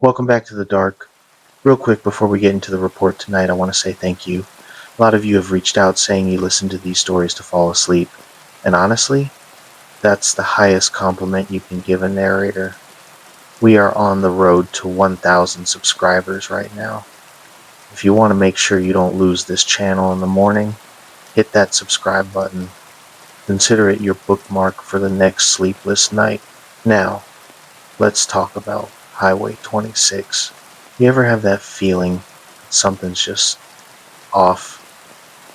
Welcome back to the dark. Real quick before we get into the report tonight, I want to say thank you. A lot of you have reached out saying you listen to these stories to fall asleep. And honestly, that's the highest compliment you can give a narrator. We are on the road to 1,000 subscribers right now. If you want to make sure you don't lose this channel in the morning, hit that subscribe button. Consider it your bookmark for the next sleepless night. Now, let's talk about Highway 26. You ever have that feeling that something's just off?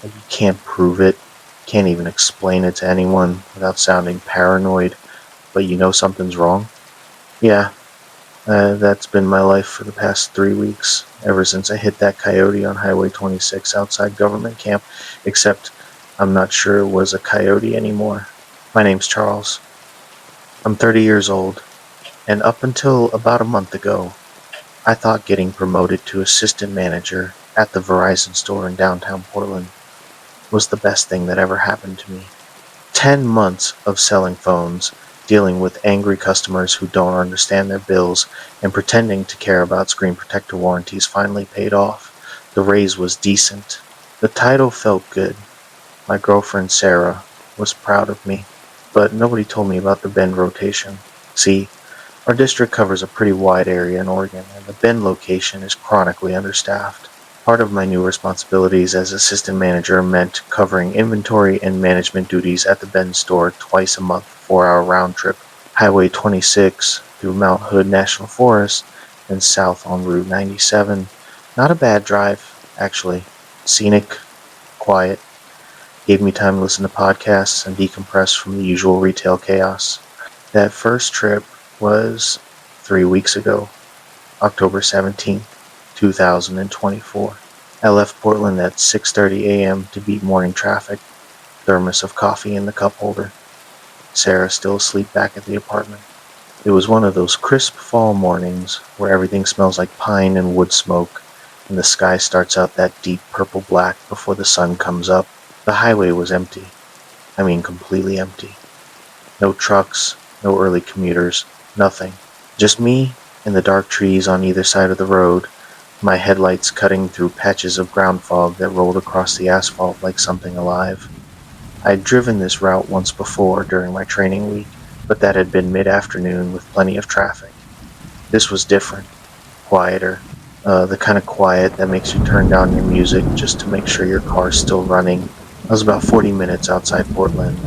Like you can't prove it, can't even explain it to anyone without sounding paranoid, but you know something's wrong? Yeah, that's been my life for the past 3 weeks, ever since I hit that coyote on Highway 26 outside government camp, except I'm not sure it was a coyote anymore. My name's Charles. I'm 30 years old, and up until about a month ago, I thought getting promoted to assistant manager at the Verizon store in downtown Portland was the best thing that ever happened to me. 10 months of selling phones, dealing with angry customers who don't understand their bills, and pretending to care about screen protector warranties finally paid off. The raise was decent. The title felt good. My girlfriend Sarah was proud of me, but nobody told me about the Bend rotation. See, our district covers a pretty wide area in Oregon, and the Bend location is chronically understaffed. Part of my new responsibilities as assistant manager meant covering inventory and management duties at the Bend store twice a month, 4-hour round trip, Highway 26 through Mount Hood National Forest and south on Route 97. Not a bad drive, actually. Scenic, quiet, gave me time to listen to podcasts and decompress from the usual retail chaos. That first trip was 3 weeks ago, October 17th, 2024. I left Portland at 6:30 a.m. to beat morning traffic, thermos of coffee in the cup holder. Sarah still asleep back at the apartment. It was one of those crisp fall mornings where everything smells like pine and wood smoke, and the sky starts out that deep purple-black before the sun comes up. The highway was empty. I mean completely empty. No trucks, no early commuters, nothing. Just me and the dark trees on either side of the road, my headlights cutting through patches of ground fog that rolled across the asphalt like something alive. I'd driven this route once before during my training week, but that had been mid-afternoon with plenty of traffic. This was different, quieter, the kind of quiet that makes you turn down your music just to make sure your car's still running. I was about 40 minutes outside Portland,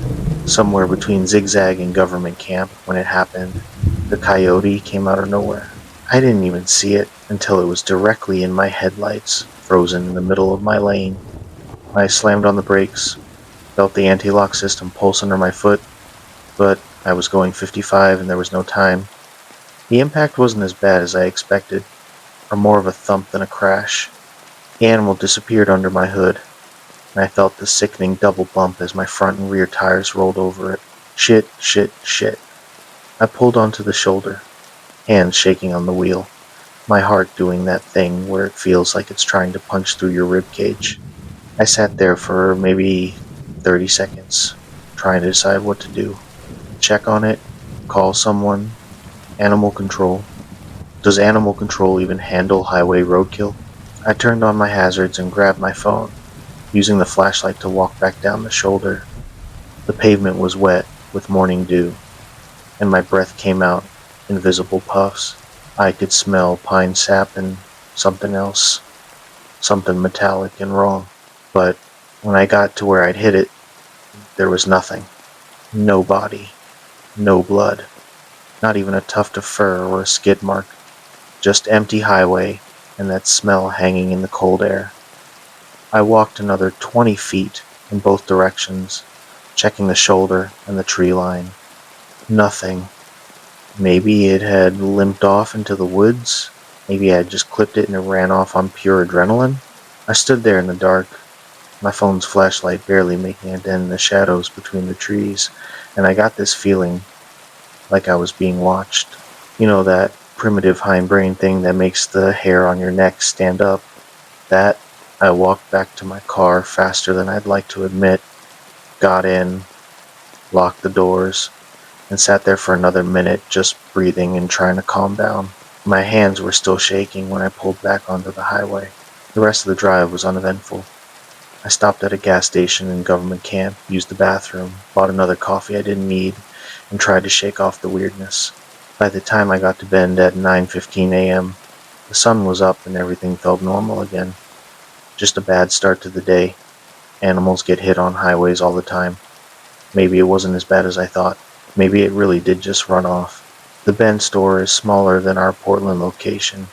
somewhere between Zigzag and Government Camp when it happened. The coyote came out of nowhere. I didn't even see it until it was directly in my headlights, frozen in the middle of my lane. I slammed on the brakes, felt the anti-lock system pulse under my foot, but I was going 55 and there was no time. The impact wasn't as bad as I expected, or more of a thump than a crash. The animal disappeared under my hood, and I felt the sickening double bump as my front and rear tires rolled over it. Shit, shit, shit. I pulled onto the shoulder, hands shaking on the wheel, my heart doing that thing where it feels like it's trying to punch through your ribcage. I sat there for maybe 30 seconds, trying to decide what to do. Check on it, call someone, animal control. Does animal control even handle highway roadkill? I turned on my hazards and grabbed my phone, using the flashlight to walk back down the shoulder. The pavement was wet with morning dew, and my breath came out in visible puffs. I could smell pine sap and something else, something metallic and wrong. But when I got to where I'd hit it, there was nothing. No body, no blood, not even a tuft of fur or a skid mark. Just empty highway and that smell hanging in the cold air. I walked another 20 feet in both directions, checking the shoulder and the tree line. Nothing. Maybe it had limped off into the woods. Maybe I had just clipped it and it ran off on pure adrenaline. I stood there in the dark, my phone's flashlight barely making a dent in the shadows between the trees, and I got this feeling like I was being watched. You know, that primitive hindbrain thing that makes the hair on your neck stand up. That, I walked back to my car faster than I'd like to admit, got in, locked the doors, and sat there for another minute just breathing and trying to calm down. My hands were still shaking when I pulled back onto the highway. The rest of the drive was uneventful. I stopped at a gas station in government camp, used the bathroom, bought another coffee I didn't need, and tried to shake off the weirdness. By the time I got to bed at 9:15 a.m., the sun was up and everything felt normal again. Just a bad start to the day. Animals get hit on highways all the time. Maybe it wasn't as bad as I thought. Maybe it really did just run off. The Bend store is smaller than our Portland location,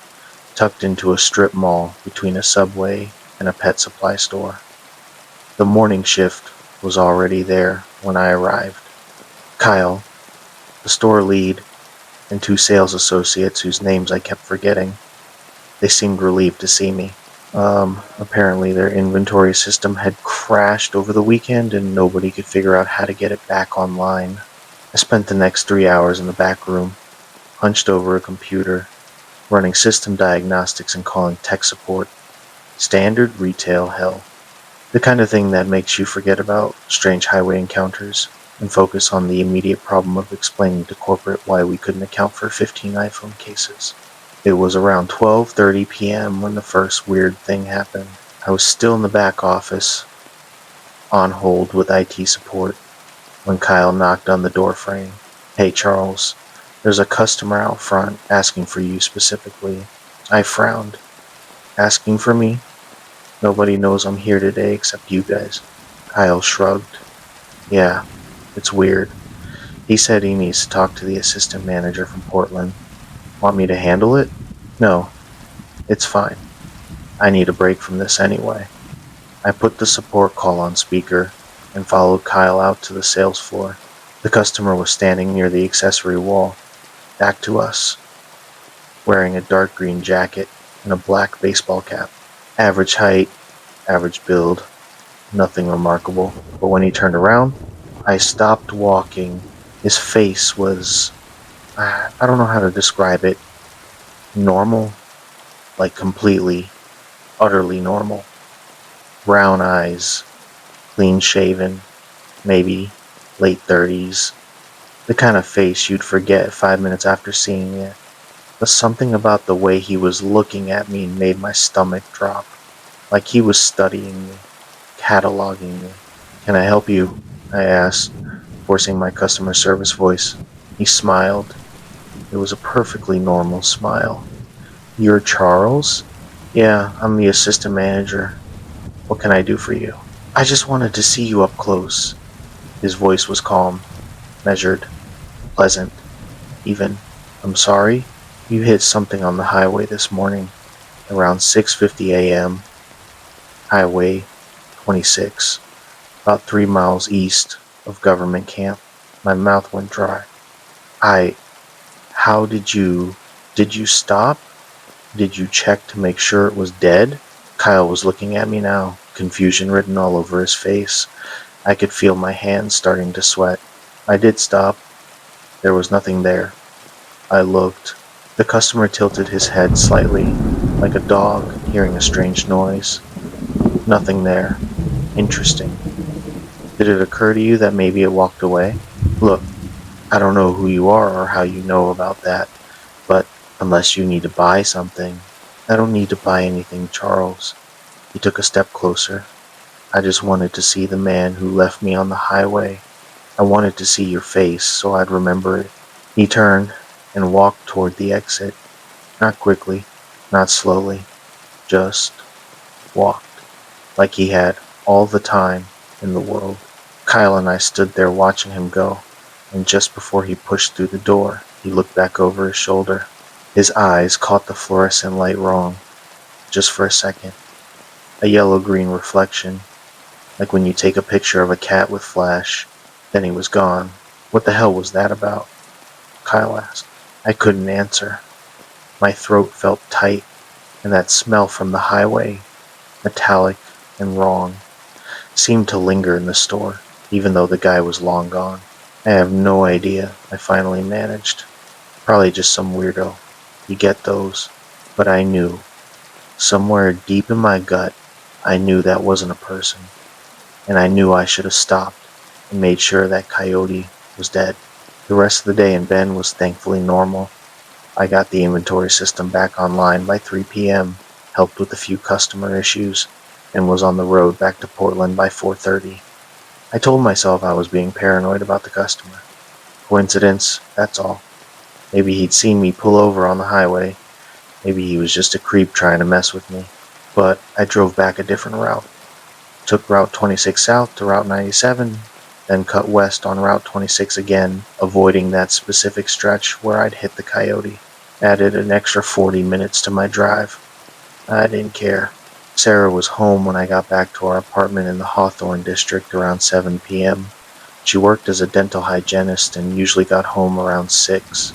tucked into a strip mall between a Subway and a pet supply store. The morning shift was already there when I arrived. Kyle, the store lead, and two sales associates whose names I kept forgetting. They seemed relieved to see me. Apparently their inventory system had crashed over the weekend and nobody could figure out how to get it back online. I spent the next 3 hours in the back room, hunched over a computer, running system diagnostics and calling tech support. Standard retail hell. The kind of thing that makes you forget about strange highway encounters and focus on the immediate problem of explaining to corporate why we couldn't account for 15 iPhone cases. It was around 12:30 p.m. when the first weird thing happened. I was still in the back office, on hold with IT support, when Kyle knocked on the door frame. "Hey Charles, there's a customer out front asking for you specifically." I frowned. "Asking for me? Nobody knows I'm here today except you guys." Kyle shrugged. "Yeah, it's weird. He said he needs to talk to the assistant manager from Portland. Want me to handle it?" "No, it's fine. I need a break from this anyway." I put the support call on speaker and followed Kyle out to the sales floor. The customer was standing near the accessory wall, back to us, wearing a dark green jacket and a black baseball cap. Average height, average build, nothing remarkable. But when he turned around, I stopped walking. His face was, I don't know how to describe it, normal, like completely, utterly normal. Brown eyes, clean shaven, maybe late 30s. The kind of face you'd forget 5 minutes after seeing it. But something about the way he was looking at me made my stomach drop, like he was studying me, cataloging me. "Can I help you?" I asked, forcing my customer service voice. He smiled. It was a perfectly normal smile. "You're Charles?" "Yeah, I'm the assistant manager. What can I do for you?" "I just wanted to see you up close." His voice was calm, measured, pleasant, even. "I'm sorry? You hit something on the highway this morning, around 6:50 a.m. Highway 26, about 3 miles east of government camp." My mouth went dry. I, how did you stop? Did you check to make sure it was dead?" Kyle was looking at me now, confusion written all over his face. I could feel my hands starting to sweat. "I did stop. There was nothing there." I looked. The customer tilted his head slightly, like a dog hearing a strange noise. "Nothing there. Interesting. Did it occur to you that maybe it walked away? Look, I don't know who you are or how you know about that, but unless you need to buy something." "I don't need to buy anything, Charles." He took a step closer. "I just wanted to see the man who left me on the highway. I wanted to see your face so I'd remember it." He turned and walked toward the exit. Not quickly, not slowly, just walked, like he had all the time in the world. Kyle and I stood there watching him go, and just before he pushed through the door, he looked back over his shoulder. His eyes caught the fluorescent light wrong, just for a second. A yellow-green reflection, like when you take a picture of a cat with flash. Then he was gone. "What the hell was that about?" Kyle asked. I couldn't answer. My throat felt tight, and that smell from the highway, metallic and wrong, seemed to linger in the store, even though the guy was long gone. "I have no idea," I finally managed. "Probably just some weirdo. You get those." But I knew, somewhere deep in my gut, I knew that wasn't a person, and I knew I should have stopped. and made sure that Coyote was dead. The rest of the day in Bend was thankfully normal. I got the inventory system back online by 3 p.m., helped with a few customer issues, and was on the road back to Portland by 4:30. I told myself I was being paranoid about the customer. Coincidence, that's all. Maybe he'd seen me pull over on the highway. Maybe he was just a creep trying to mess with me. But I drove back a different route. Took Route 26 south to Route 97, then cut west on Route 26 again, avoiding that specific stretch where I'd hit the Coyote. Added an extra 40 minutes to my drive. I didn't care. Sarah was home when I got back to our apartment in the Hawthorne district around 7 p.m. She worked as a dental hygienist and usually got home around 6.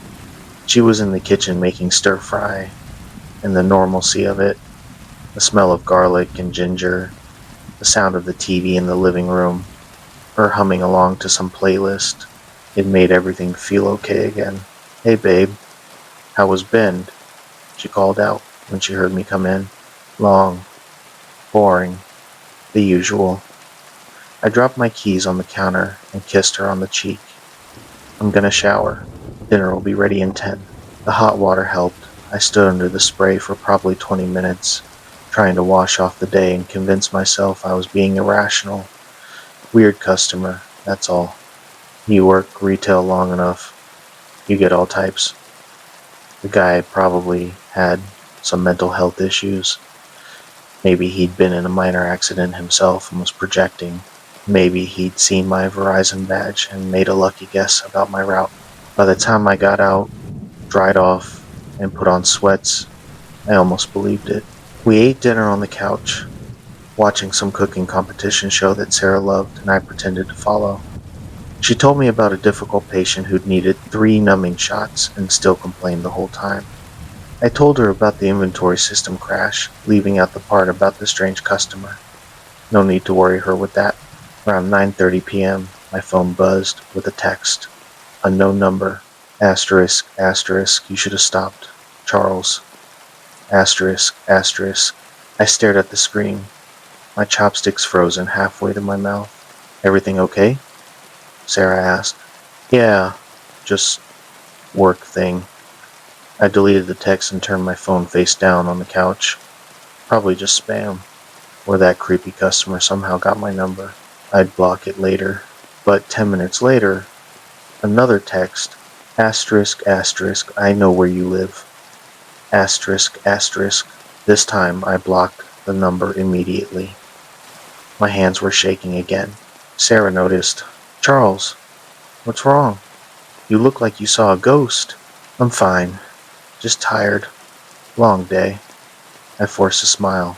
She was in the kitchen making stir fry, and the normalcy of it, the smell of garlic and ginger, the sound of the TV in the living room, her humming along to some playlist, it made everything feel okay again. "Hey babe, how was Bend?" she called out when she heard me come in. "Long, boring, the usual." I dropped my keys on the counter and kissed her on the cheek. "I'm gonna shower. Dinner will be ready in 10. The hot water helped. I stood under the spray for probably 20 minutes, trying to wash off the day and convince myself I was being irrational. Weird customer, that's all. You work retail long enough, you get all types. The guy probably had some mental health issues. Maybe he'd been in a minor accident himself and was projecting. Maybe he'd seen my Verizon badge and made a lucky guess about my route. By the time I got out, dried off, and put on sweats, I almost believed it. We ate dinner on the couch, watching some cooking competition show that Sarah loved and I pretended to follow. She told me about a difficult patient who'd needed 3 numbing shots and still complained the whole time. I told her about the inventory system crash, leaving out the part about the strange customer. No need to worry her with that. Around 9:30 p.m., my phone buzzed with a text. "Unknown number. Asterisk, asterisk, you should have stopped. Charles. Asterisk, asterisk." I stared at the screen, my chopsticks frozen halfway to my mouth. "Everything okay?" Sarah asked. "Yeah, just work thing." I deleted the text and turned my phone face down on the couch. Probably just spam, or that creepy customer somehow got my number. I'd block it later. But 10 minutes later, another text. Asterisk, asterisk, I know where you live. Asterisk, asterisk. This time I blocked the number immediately. My hands were shaking again. Sarah noticed. "Charles, what's wrong? You look like you saw a ghost." "I'm fine. Just tired. Long day." I forced a smile.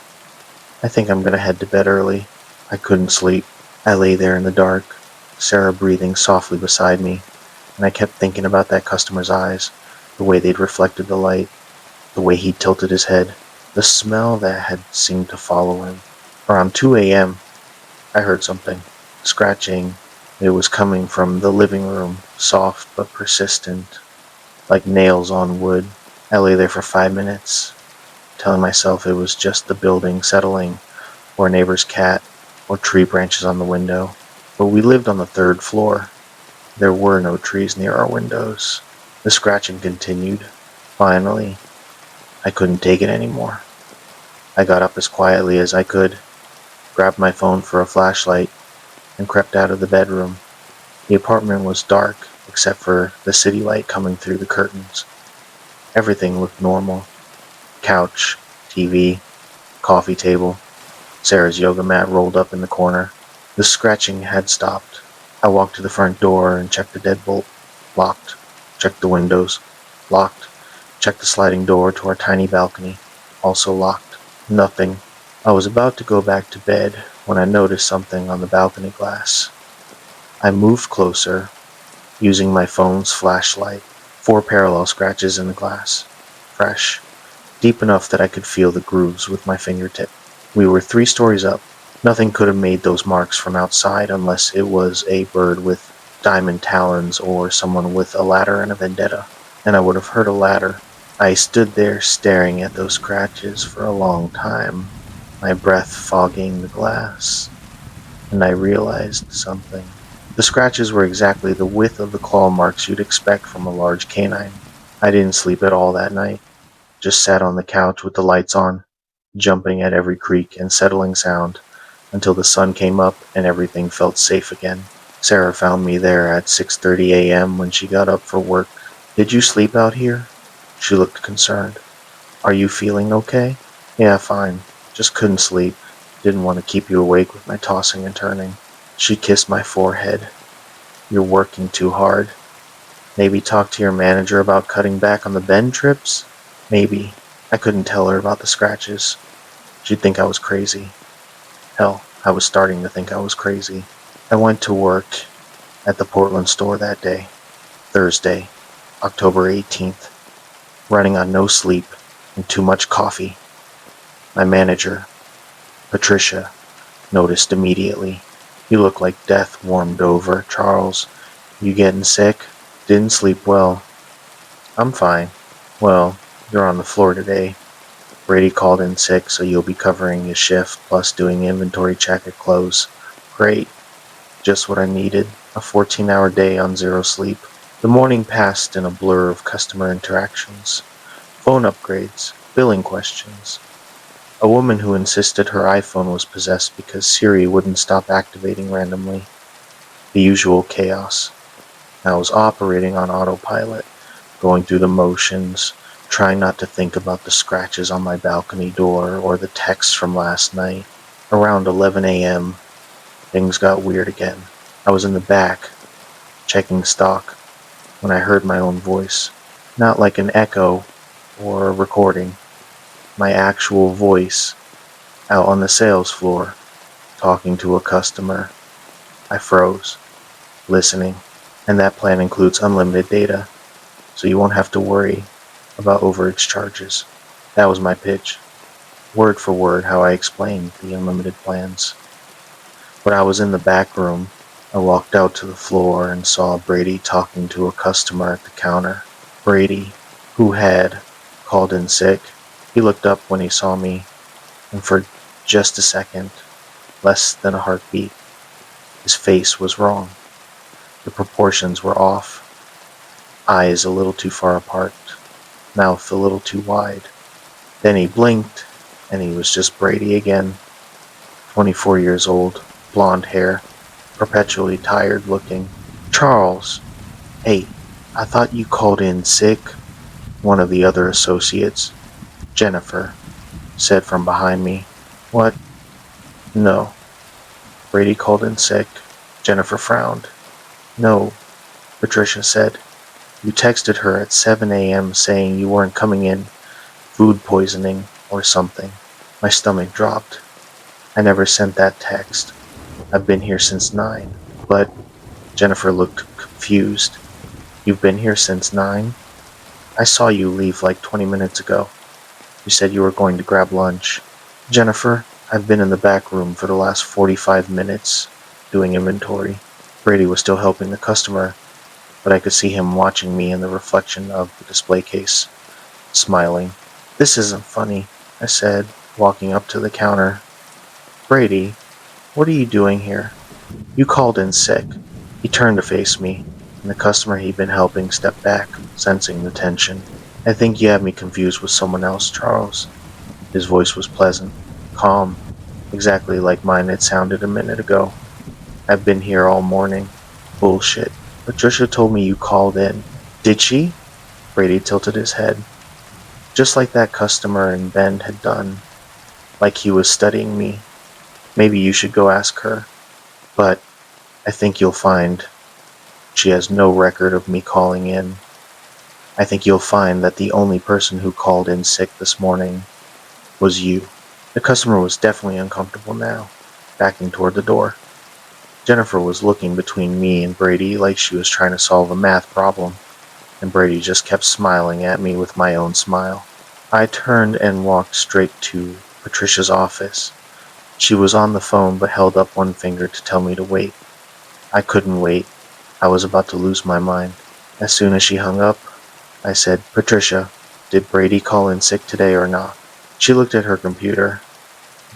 "I think I'm gonna head to bed early." I couldn't sleep. I lay there in the dark, Sarah breathing softly beside me, and I kept thinking about that customer's eyes, the way they'd reflected the light, the way he'd tilted his head, the smell that had seemed to follow him. Around 2 a.m., I heard something. Scratching. It was coming from the living room, soft but persistent, like nails on wood. I lay there for 5 minutes, telling myself it was just the building settling, or a neighbor's cat, or tree branches on the window. But we lived on the 3rd floor. There were no trees near our windows. The scratching continued. Finally, I couldn't take it anymore. I got up as quietly as I could, grabbed my phone for a flashlight, and crept out of the bedroom. The apartment was dark, except for the city light coming through the curtains. Everything looked normal. Couch, TV, coffee table, Sarah's yoga mat rolled up in the corner. The scratching had stopped. I walked to the front door and checked the deadbolt. Locked. Checked the windows. Locked. Checked the sliding door to our tiny balcony. Also locked. Nothing. I was about to go back to bed when I noticed something on the balcony glass. I moved closer, using my phone's flashlight. 4 parallel scratches in the glass. Fresh. Deep enough that I could feel the grooves with my fingertip. We were 3 stories up. Nothing could have made those marks from outside unless it was a bird with diamond talons or someone with a ladder and a vendetta. And I would have heard a ladder. I stood there staring at those scratches for a long time, my breath fogging the glass. And I realized something. The scratches were exactly the width of the claw marks you'd expect from a large canine. I didn't sleep at all that night, just sat on the couch with the lights on, jumping at every creak and settling sound until the sun came up and everything felt safe again. Sarah found me there at 6:30 a.m. when she got up for work. "Did you sleep out here?" She looked concerned. "Are you feeling okay?" "Yeah, fine. Just couldn't sleep. Didn't want to keep you awake with my tossing and turning." She kissed my forehead. "You're working too hard. Maybe talk to your manager about cutting back on the bend trips?" Maybe. I couldn't tell her about the scratches. She'd think I was crazy. Hell, I was starting to think I was crazy. I went to work at the Portland store that day, Thursday, October 18th, running on no sleep and too much coffee. My manager, Patricia, noticed immediately. "You look like death warmed over, Charles. You getting sick?" "Didn't sleep well." "I'm fine." "Well, you're on the floor today. Brady called in sick, so you'll be covering his shift plus doing inventory check at close." "Great. Just what I needed. A 14-hour day on zero sleep." The morning passed in a blur of customer interactions, phone upgrades, billing questions, a woman who insisted her iPhone was possessed because Siri wouldn't stop activating randomly. The usual chaos. I was operating on autopilot, going through the motions, trying not to think about the scratches on my balcony door or the texts from last night. Around 11 a.m., things got weird again. I was in the back, checking stock, when I heard my own voice. Not like an echo or a recording, my actual voice, out on the sales floor, talking to a customer. I froze, listening, and that plan includes unlimited data, so you won't have to worry about overage charges. That was my pitch, word for word how I explained the unlimited plans. When I was in the back room, I walked out to the floor and saw Brady talking to a customer at the counter. Brady, who had called in sick, he looked up when he saw me, and for just a second, less than a heartbeat, his face was wrong. The proportions were off. Eyes a little too far apart, mouth a little too wide. Then he blinked, and he was just Brady again. 24 years old, blonde hair, perpetually tired looking. "Charles, hey, I thought you called in sick," one of the other associates, Jennifer, said from behind me. "What? No." Brady called in sick. Jennifer frowned. "No," Patricia said. "You texted her at 7 a.m. saying you weren't coming in, food poisoning or something." My stomach dropped. "I never sent that text. I've been here since 9. "But," Jennifer looked confused. "You've been here since 9? I saw you leave like 20 minutes ago. You said you were going to grab lunch." "Jennifer, I've been in the back room for the last 45 minutes, doing inventory." Brady was still helping the customer, but I could see him watching me in the reflection of the display case, smiling. "This isn't funny," I said, walking up to the counter. "Brady, what are you doing here? You called in sick." He turned to face me, and the customer he'd been helping stepped back, sensing the tension. "I think you have me confused with someone else, Charles." His voice was pleasant, calm, exactly like mine had sounded a minute ago. "I've been here all morning." "Bullshit. Patricia told me you called in." "Did she?" Brady tilted his head, just like that customer in Bend had done, like he was studying me. "Maybe you should go ask her. But I think you'll find she has no record of me calling in. I think you'll find that the only person who called in sick this morning was you." The customer was definitely uncomfortable now, backing toward the door. Jennifer was looking between me and Brady like she was trying to solve a math problem, and Brady just kept smiling at me with my own smile. I turned and walked straight to Patricia's office. She was on the phone but held up one finger to tell me to wait. I couldn't wait. I was about to lose my mind. As soon as she hung up, I said, "Patricia, did Brady call in sick today or not?" She looked at her computer.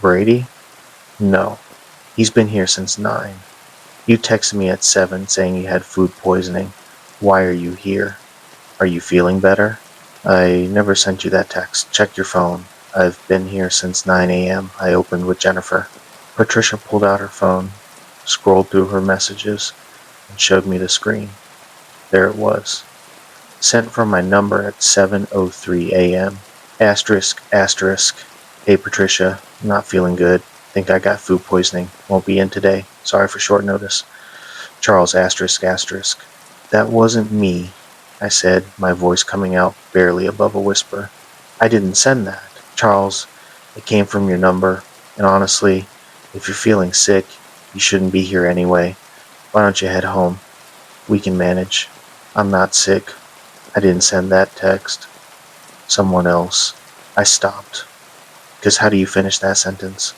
"Brady? No. He's been here since 9. You texted me at 7 saying you had food poisoning. Why are you here? Are you feeling better? I never sent you that text. Check your phone. I've been here since 9 a.m. I opened with Jennifer. Patricia pulled out her phone, scrolled through her messages, and showed me the screen. There it was. Sent from my number at 7:03 a.m. Asterisk, asterisk. Hey Patricia, not feeling good. Think I got food poisoning. Won't be in today. Sorry for short notice. Charles, asterisk, asterisk. That wasn't me, I said, my voice coming out barely above a whisper. I didn't send that. Charles, it came from your number, and honestly, if you're feeling sick, you shouldn't be here anyway. Why don't you head home? We can manage. I'm not sick. I didn't send that text. Someone else. I stopped. Because how do you finish that sentence?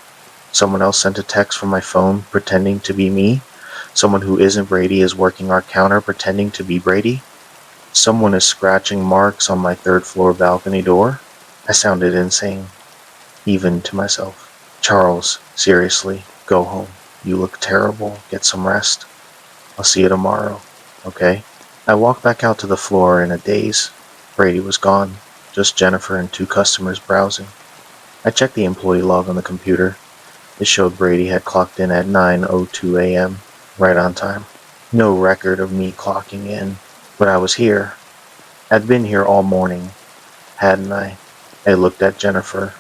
Someone else sent a text from my phone pretending to be me? Someone who isn't Brady is working our counter pretending to be Brady? Someone is scratching marks on my third-floor balcony door? I sounded insane, even to myself. Charles, seriously, go home. You look terrible. Get some rest. I'll see you tomorrow, okay? I walked back out to the floor in a daze. Brady was gone, just Jennifer and 2 customers browsing. I checked the employee log on the computer. It showed Brady had clocked in at 9:02 a.m., right on time. No record of me clocking in, but I was here. I'd been here all morning, hadn't I? I looked at Jennifer.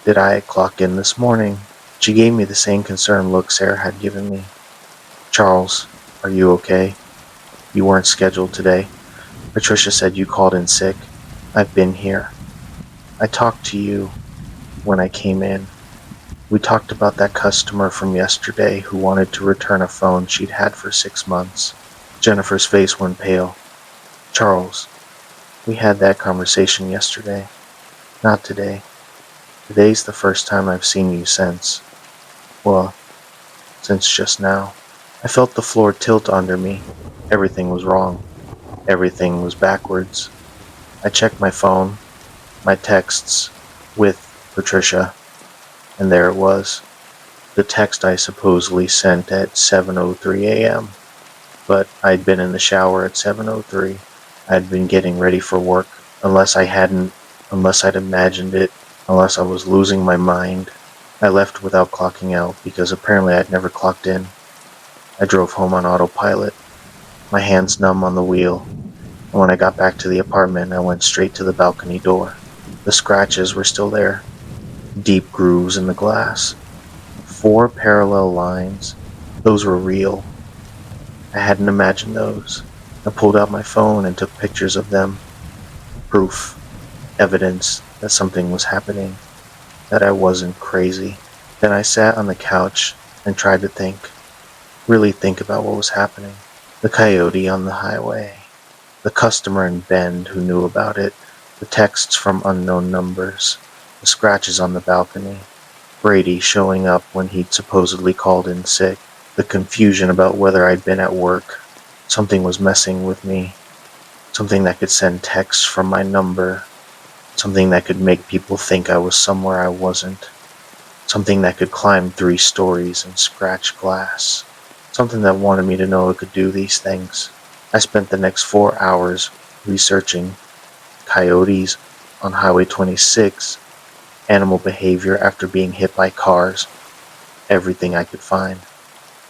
Did I clock in this morning? She gave me the same concerned look Sarah had given me. Charles, are you okay? You weren't scheduled today. Patricia said you called in sick. I've been here. I talked to you when I came in. We talked about that customer from yesterday who wanted to return a phone she'd had for 6 months. Jennifer's face went pale. Charles, we had that conversation yesterday. Not today. Today's the first time I've seen you since. Well, since just now. I felt the floor tilt under me. Everything was wrong. Everything was backwards. I checked my phone, my texts, with Patricia, and there it was. The text I supposedly sent at 7:03 a.m. But I'd been in the shower at 7:03. I'd been getting ready for work, unless I'd imagined it, unless I was losing my mind. I left without clocking out because apparently I'd never clocked in. I drove home on autopilot, my hands numb on the wheel, and when I got back to the apartment, I went straight to the balcony door. The scratches were still there, deep grooves in the glass. 4 parallel lines. Those were real. I hadn't imagined those. I pulled out my phone and took pictures of them. Proof. Evidence that something was happening. That I wasn't crazy. Then I sat on the couch and tried to think. Really think about what was happening. The coyote on the highway. The customer in Bend who knew about it. The texts from unknown numbers. The scratches on the balcony. Brady showing up when he'd supposedly called in sick. The confusion about whether I'd been at work. Something was messing with me. Something that could send texts from my number. Something that could make people think I was somewhere I wasn't. Something that could climb 3 stories and scratch glass. Something that wanted me to know it could do these things. I spent the next 4 hours researching coyotes on Highway 26, animal behavior after being hit by cars, everything I could find.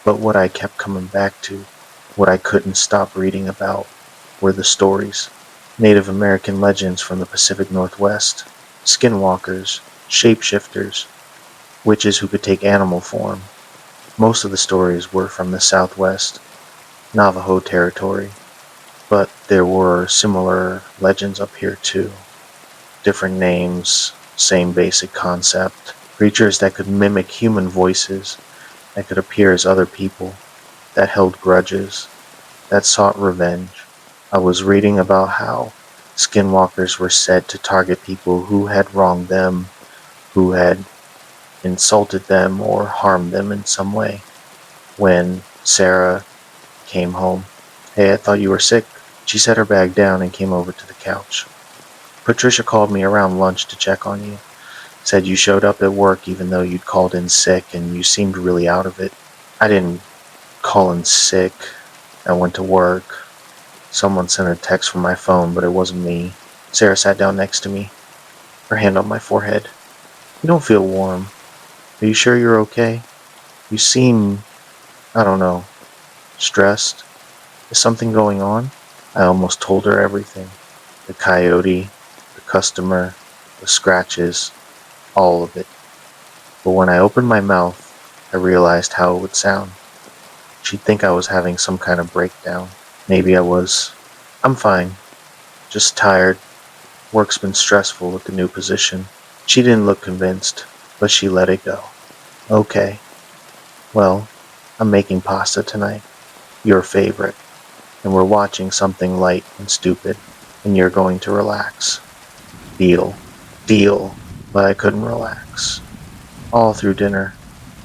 But what I kept coming back to, what I couldn't stop reading about, were the stories. Native American legends from the Pacific Northwest, skinwalkers, shapeshifters, witches who could take animal form. Most of the stories were from the Southwest, Navajo territory, but there were similar legends up here too. Different names, same basic concept. Creatures that could mimic human voices, that could appear as other people, that held grudges, that sought revenge. I was reading about how skinwalkers were said to target people who had wronged them, who had insulted them or harmed them in some way. When Sarah came home, "Hey, I thought you were sick." She set her bag down and came over to the couch. "Patricia called me around lunch to check on you. Said you showed up at work even though you'd called in sick and you seemed really out of it." "I didn't call in sick. I went to work. Someone sent a text from my phone, but it wasn't me. Sarah sat down next to me, her hand on my forehead. You don't feel warm. Are you sure you're okay? You seem, I don't know, stressed. Is something going on? I almost told her everything. The coyote, the customer, the scratches, all of it. But when I opened my mouth, I realized how it would sound. She'd think I was having some kind of breakdown. Maybe I was. I'm fine. Just tired. Work's been stressful with the new position. She didn't look convinced, but she let it go. Okay. Well, I'm making pasta tonight. Your favorite. And we're watching something light and stupid. And you're going to relax. Deal. Deal. But I couldn't relax. All through dinner,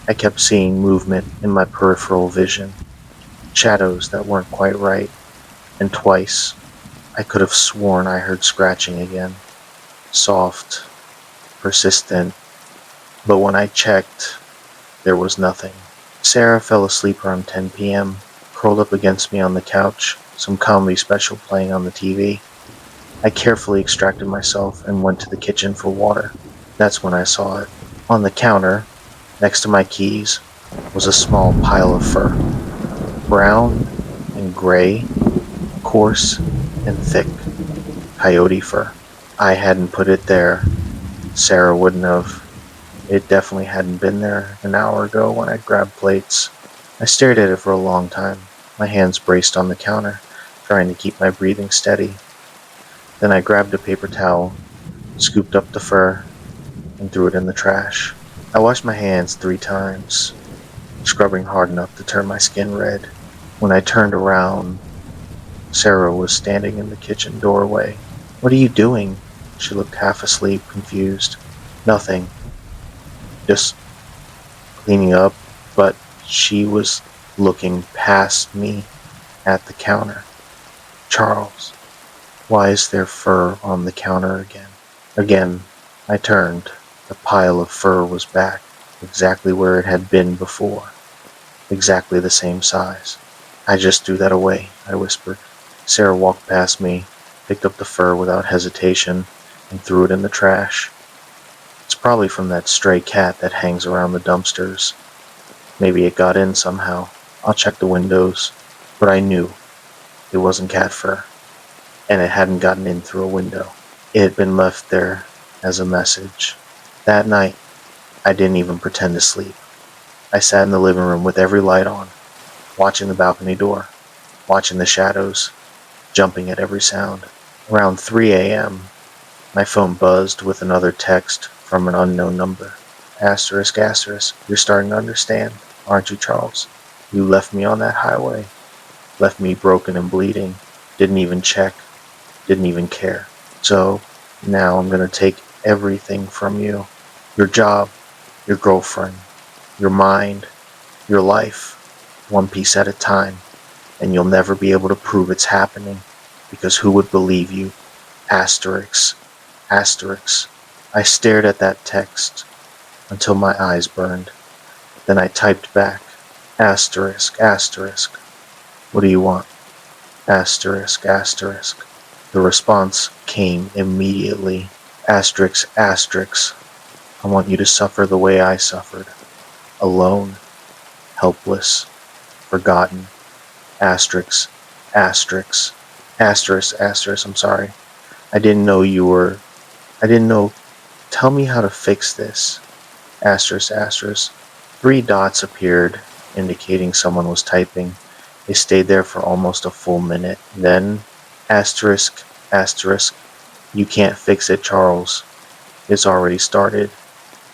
I kept seeing movement in my peripheral vision. Shadows that weren't quite right. And twice, I could have sworn I heard scratching again. Soft, persistent, but when I checked, there was nothing. Sarah fell asleep around 10 p.m., curled up against me on the couch, some comedy special playing on the TV. I carefully extracted myself and went to the kitchen for water. That's when I saw it. On the counter, next to my keys, was a small pile of fur. Brown and gray, coarse and thick. Coyote fur. I hadn't put it there. Sarah wouldn't have. It definitely hadn't been there an hour ago when I grabbed plates. I stared at it for a long time, my hands braced on the counter, trying to keep my breathing steady. Then I grabbed a paper towel, scooped up the fur, and threw it in the trash. I washed my hands 3 times, scrubbing hard enough to turn my skin red. When I turned around, Sarah was standing in the kitchen doorway. What are you doing? She looked half asleep, confused. Nothing. Just cleaning up, but she was looking past me at the counter. Charles, why is there fur on the counter again? Again, I turned. The pile of fur was back, exactly where it had been before. Exactly the same size. I just threw that away, I whispered. Sarah walked past me, picked up the fur without hesitation, and threw it in the trash. It's probably from that stray cat that hangs around the dumpsters. Maybe it got in somehow. I'll check the windows. But I knew it wasn't cat fur, and it hadn't gotten in through a window. It had been left there as a message. That night, I didn't even pretend to sleep. I sat in the living room with every light on, watching the balcony door, watching the shadows, jumping at every sound. Around 3 a.m., my phone buzzed with another text from an unknown number. Asterisk, asterisk, you're starting to understand, aren't you, Charles? You left me on that highway, left me broken and bleeding, didn't even check, didn't even care. So, now I'm gonna take everything from you. Your job, your girlfriend, your mind, your life, one piece at a time, and you'll never be able to prove it's happening, because who would believe you? Asterisk, asterisk. I stared at that text until my eyes burned. Then I typed back, asterisk, asterisk. What do you want? Asterisk, asterisk. The response came immediately. Asterisk, asterisk. I want you to suffer the way I suffered. Alone, helpless, forgotten. Asterisk, asterisk. Asterisk, asterisk, I'm sorry. I didn't know. Tell me how to fix this. Asterisk, asterisk. 3 dots appeared, indicating someone was typing. They stayed there for almost a full minute. Then, asterisk, asterisk. You can't fix it, Charles. It's already started.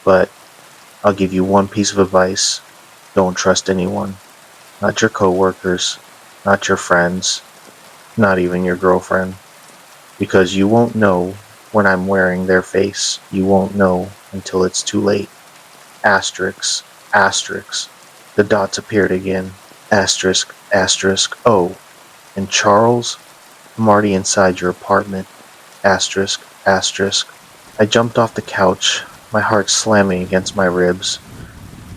But I'll give you one piece of advice. Don't trust anyone. Not your coworkers, not your friends, not even your girlfriend. Because you won't know when I'm wearing their face. You won't know until it's too late. Asterisk, asterisk. The dots appeared again. Asterisk, asterisk. Oh, and Charles, I'm already inside your apartment. Asterisk, asterisk. I jumped off the couch, my heart slamming against my ribs.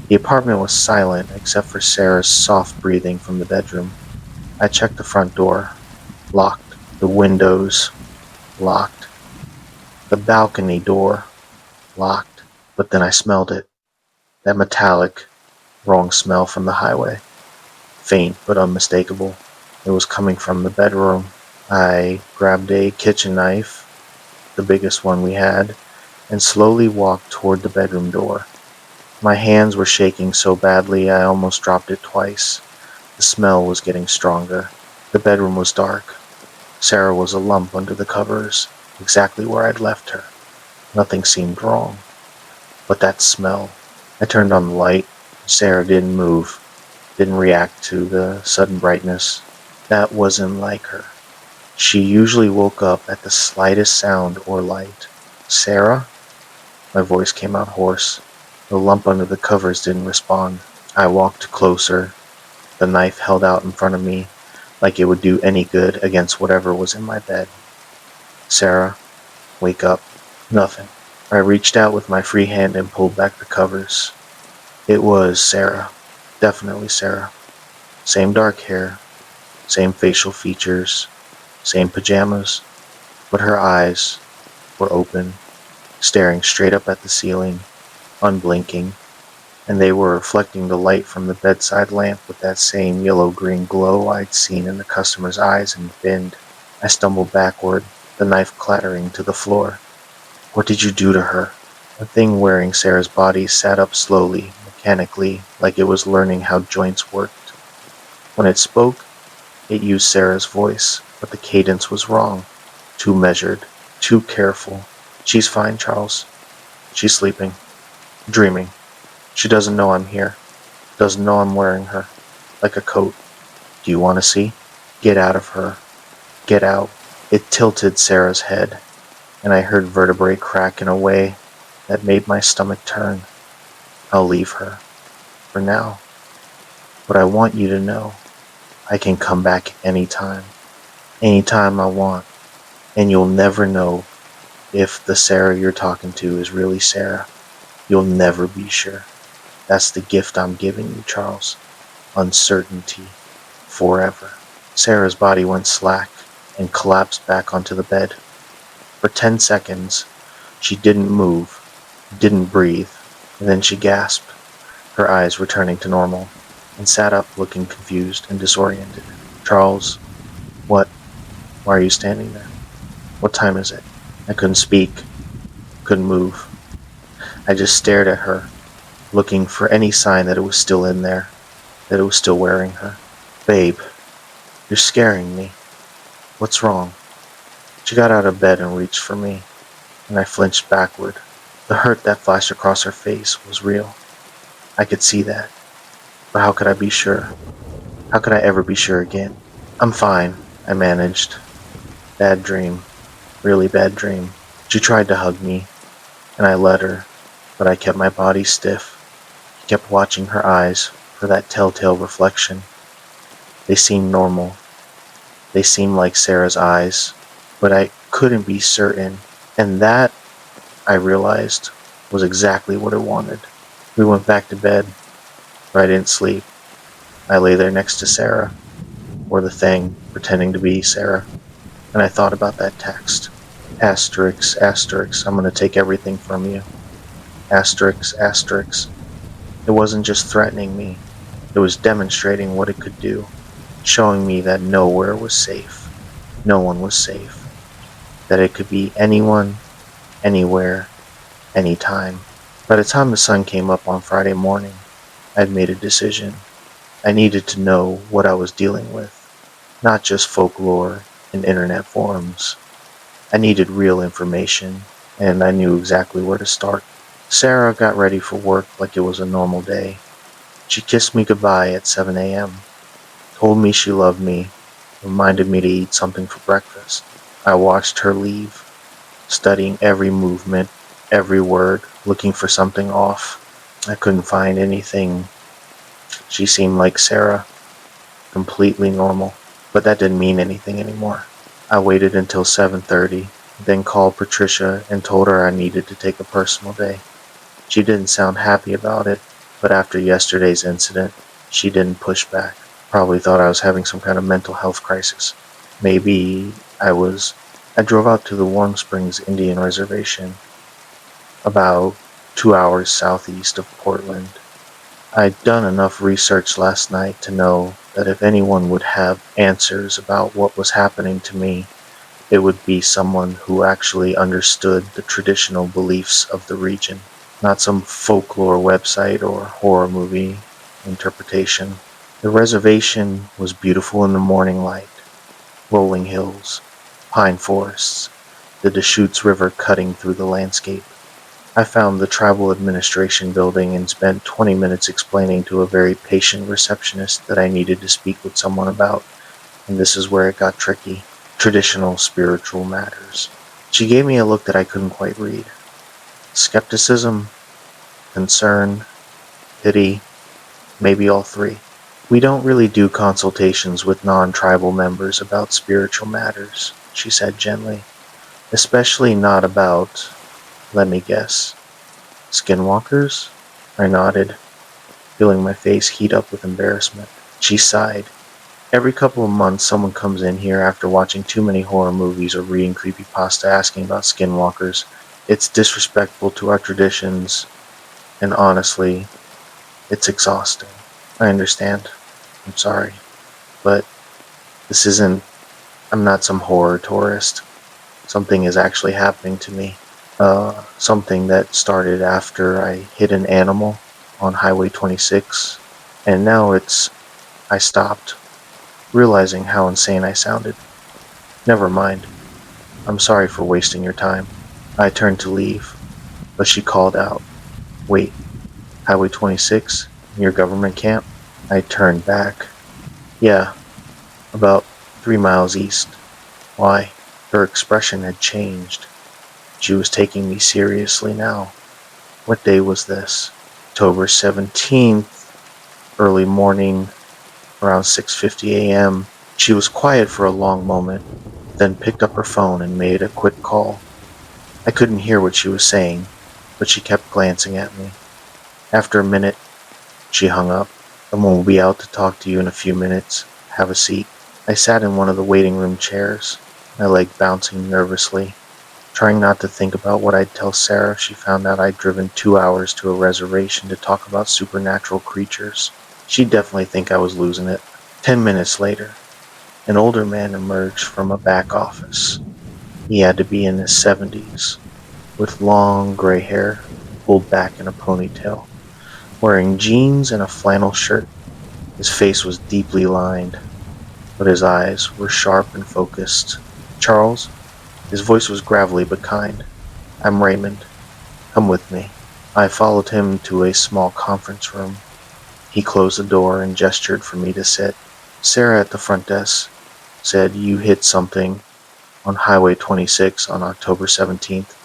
The apartment was silent except for Sarah's soft breathing from the bedroom. I checked the front door. Locked. The windows. Locked. The balcony door. Locked. But then I smelled it. That metallic, wrong smell from the highway. Faint but unmistakable. It was coming from the bedroom. I grabbed a kitchen knife, the biggest one we had, and slowly walked toward the bedroom door. My hands were shaking so badly I almost dropped it twice. The smell was getting stronger. The bedroom was dark. Sarah was a lump under the covers, exactly where I'd left her. Nothing seemed wrong. But that smell. I turned on the light. Sarah didn't move, didn't react to the sudden brightness. That wasn't like her. She usually woke up at the slightest sound or light. Sarah? My voice came out hoarse. The lump under the covers didn't respond. I walked closer, the knife held out in front of me, like it would do any good against whatever was in my bed. Sarah, wake up. Nothing. I reached out with my free hand and pulled back the covers. It was Sarah. Definitely Sarah. Same dark hair, same facial features, same pajamas, but her eyes were open, staring straight up at the ceiling, unblinking, and they were reflecting the light from the bedside lamp with that same yellow-green glow I'd seen in the customer's eyes in the bin. I stumbled backward, the knife clattering to the floor. What did you do to her? The thing wearing Sarah's body sat up slowly, mechanically, like it was learning how joints worked. When it spoke, it used Sarah's voice, but the cadence was wrong. Too measured, too careful. She's fine, Charles. She's sleeping. Dreaming. She doesn't know I'm here. Doesn't know I'm wearing her. Like a coat. Do you want to see? Get out of her. Get out. It tilted Sarah's head, and I heard vertebrae crack in a way that made my stomach turn. I'll leave her. For now. But I want you to know, I can come back anytime. Anytime I want. And you'll never know if the Sarah you're talking to is really Sarah. You'll never be sure. That's the gift I'm giving you, Charles. Uncertainty. Forever. Sarah's body went slack and collapsed back onto the bed. For 10 seconds, she didn't move, didn't breathe, and then she gasped, her eyes returning to normal, and sat up looking confused and disoriented. Charles, what? Why are you standing there? What time is it? I couldn't speak, couldn't move. I just stared at her, looking for any sign that it was still in there, that it was still wearing her. Babe, you're scaring me. What's wrong? She got out of bed and reached for me, and I flinched backward. The hurt that flashed across her face was real. I could see that. But how could I be sure? How could I ever be sure again? I'm fine, I managed. Bad dream. Really bad dream. She tried to hug me, and I let her, but I kept my body stiff. I kept watching her eyes for that telltale reflection. They seemed normal. They seemed like Sarah's eyes, but I couldn't be certain, and that, I realized, was exactly what I wanted. We went back to bed, but I didn't sleep. I lay there next to Sarah, or the thing, pretending to be Sarah, and I thought about that text. Asterisk, asterisk, I'm gonna take everything from you. Asterisk, asterisk. It wasn't just threatening me, it was demonstrating what it could do, showing me that nowhere was safe, no one was safe, that it could be anyone, anywhere, anytime. By the time the sun came up on Friday morning, I'd made a decision. I needed to know what I was dealing with, not just folklore and internet forums. I needed real information, and I knew exactly where to start. Sarah got ready for work like it was a normal day. She kissed me goodbye at 7 a.m., told me she loved me, reminded me to eat something for breakfast. I watched her leave, studying every movement, every word, looking for something off. I couldn't find anything. She seemed like Sarah, completely normal, but that didn't mean anything anymore. I waited until 7:30, then called Patricia and told her I needed to take a personal day. She didn't sound happy about it, But after yesterday's incident, she didn't push back. Probably thought I was having some kind of mental health crisis. Maybe I was. I drove out to the Warm Springs Indian Reservation, about 2 hours southeast of Portland. I'd done enough research last night to know that if anyone would have answers about what was happening to me, it would be someone who actually understood the traditional beliefs of the region, not some folklore website or horror movie interpretation. The reservation was beautiful in the morning light: rolling hills, pine forests, the Deschutes River cutting through the landscape. I found the tribal administration building and spent 20 minutes explaining to a very patient receptionist that I needed to speak with someone about, and this is where it got tricky: traditional spiritual matters. She gave me a look that I couldn't quite read. Skepticism, concern, pity, maybe all three. We don't really do consultations with non-tribal members about spiritual matters, she said gently. Especially not about, let me guess, skinwalkers? I nodded, feeling my face heat up with embarrassment. She sighed. Every couple of months someone comes in here after watching too many horror movies or reading creepypasta asking about skinwalkers. It's disrespectful to our traditions, and honestly, it's exhausting. I understand. I'm sorry. But this isn't, I'm not some horror tourist. Something is actually happening to me. Something that started after I hit an animal on Highway 26, and now I stopped, realizing how insane I sounded. Never mind. I'm sorry for wasting your time. I turned to leave, but she called out, "Wait, Highway 26? Your government camp?" I turned back. "Yeah, about 3 miles east." Why? Her expression had changed. She was taking me seriously now. What day was this? October 17th, early morning, around 6:50 a.m. She was quiet for a long moment, then picked up her phone and made a quick call. I couldn't hear what she was saying, but she kept glancing at me. After a minute, she hung up. "Someone will be out to talk to you in a few minutes. Have a seat." I sat in one of the waiting room chairs, my leg bouncing nervously, trying not to think about what I'd tell Sarah if she found out I'd driven 2 hours to a reservation to talk about supernatural creatures. She'd definitely think I was losing it. 10 minutes later, an older man emerged from a back office. He had to be in his 70s, with long gray hair pulled back in a ponytail, wearing jeans and a flannel shirt. His face was deeply lined, but his eyes were sharp and focused. "Charles?" His voice was gravelly but kind. "I'm Raymond. Come with me." I followed him to a small conference room. He closed the door and gestured for me to sit. Sarah at the front desk said you hit something on Highway 26 on October 17th.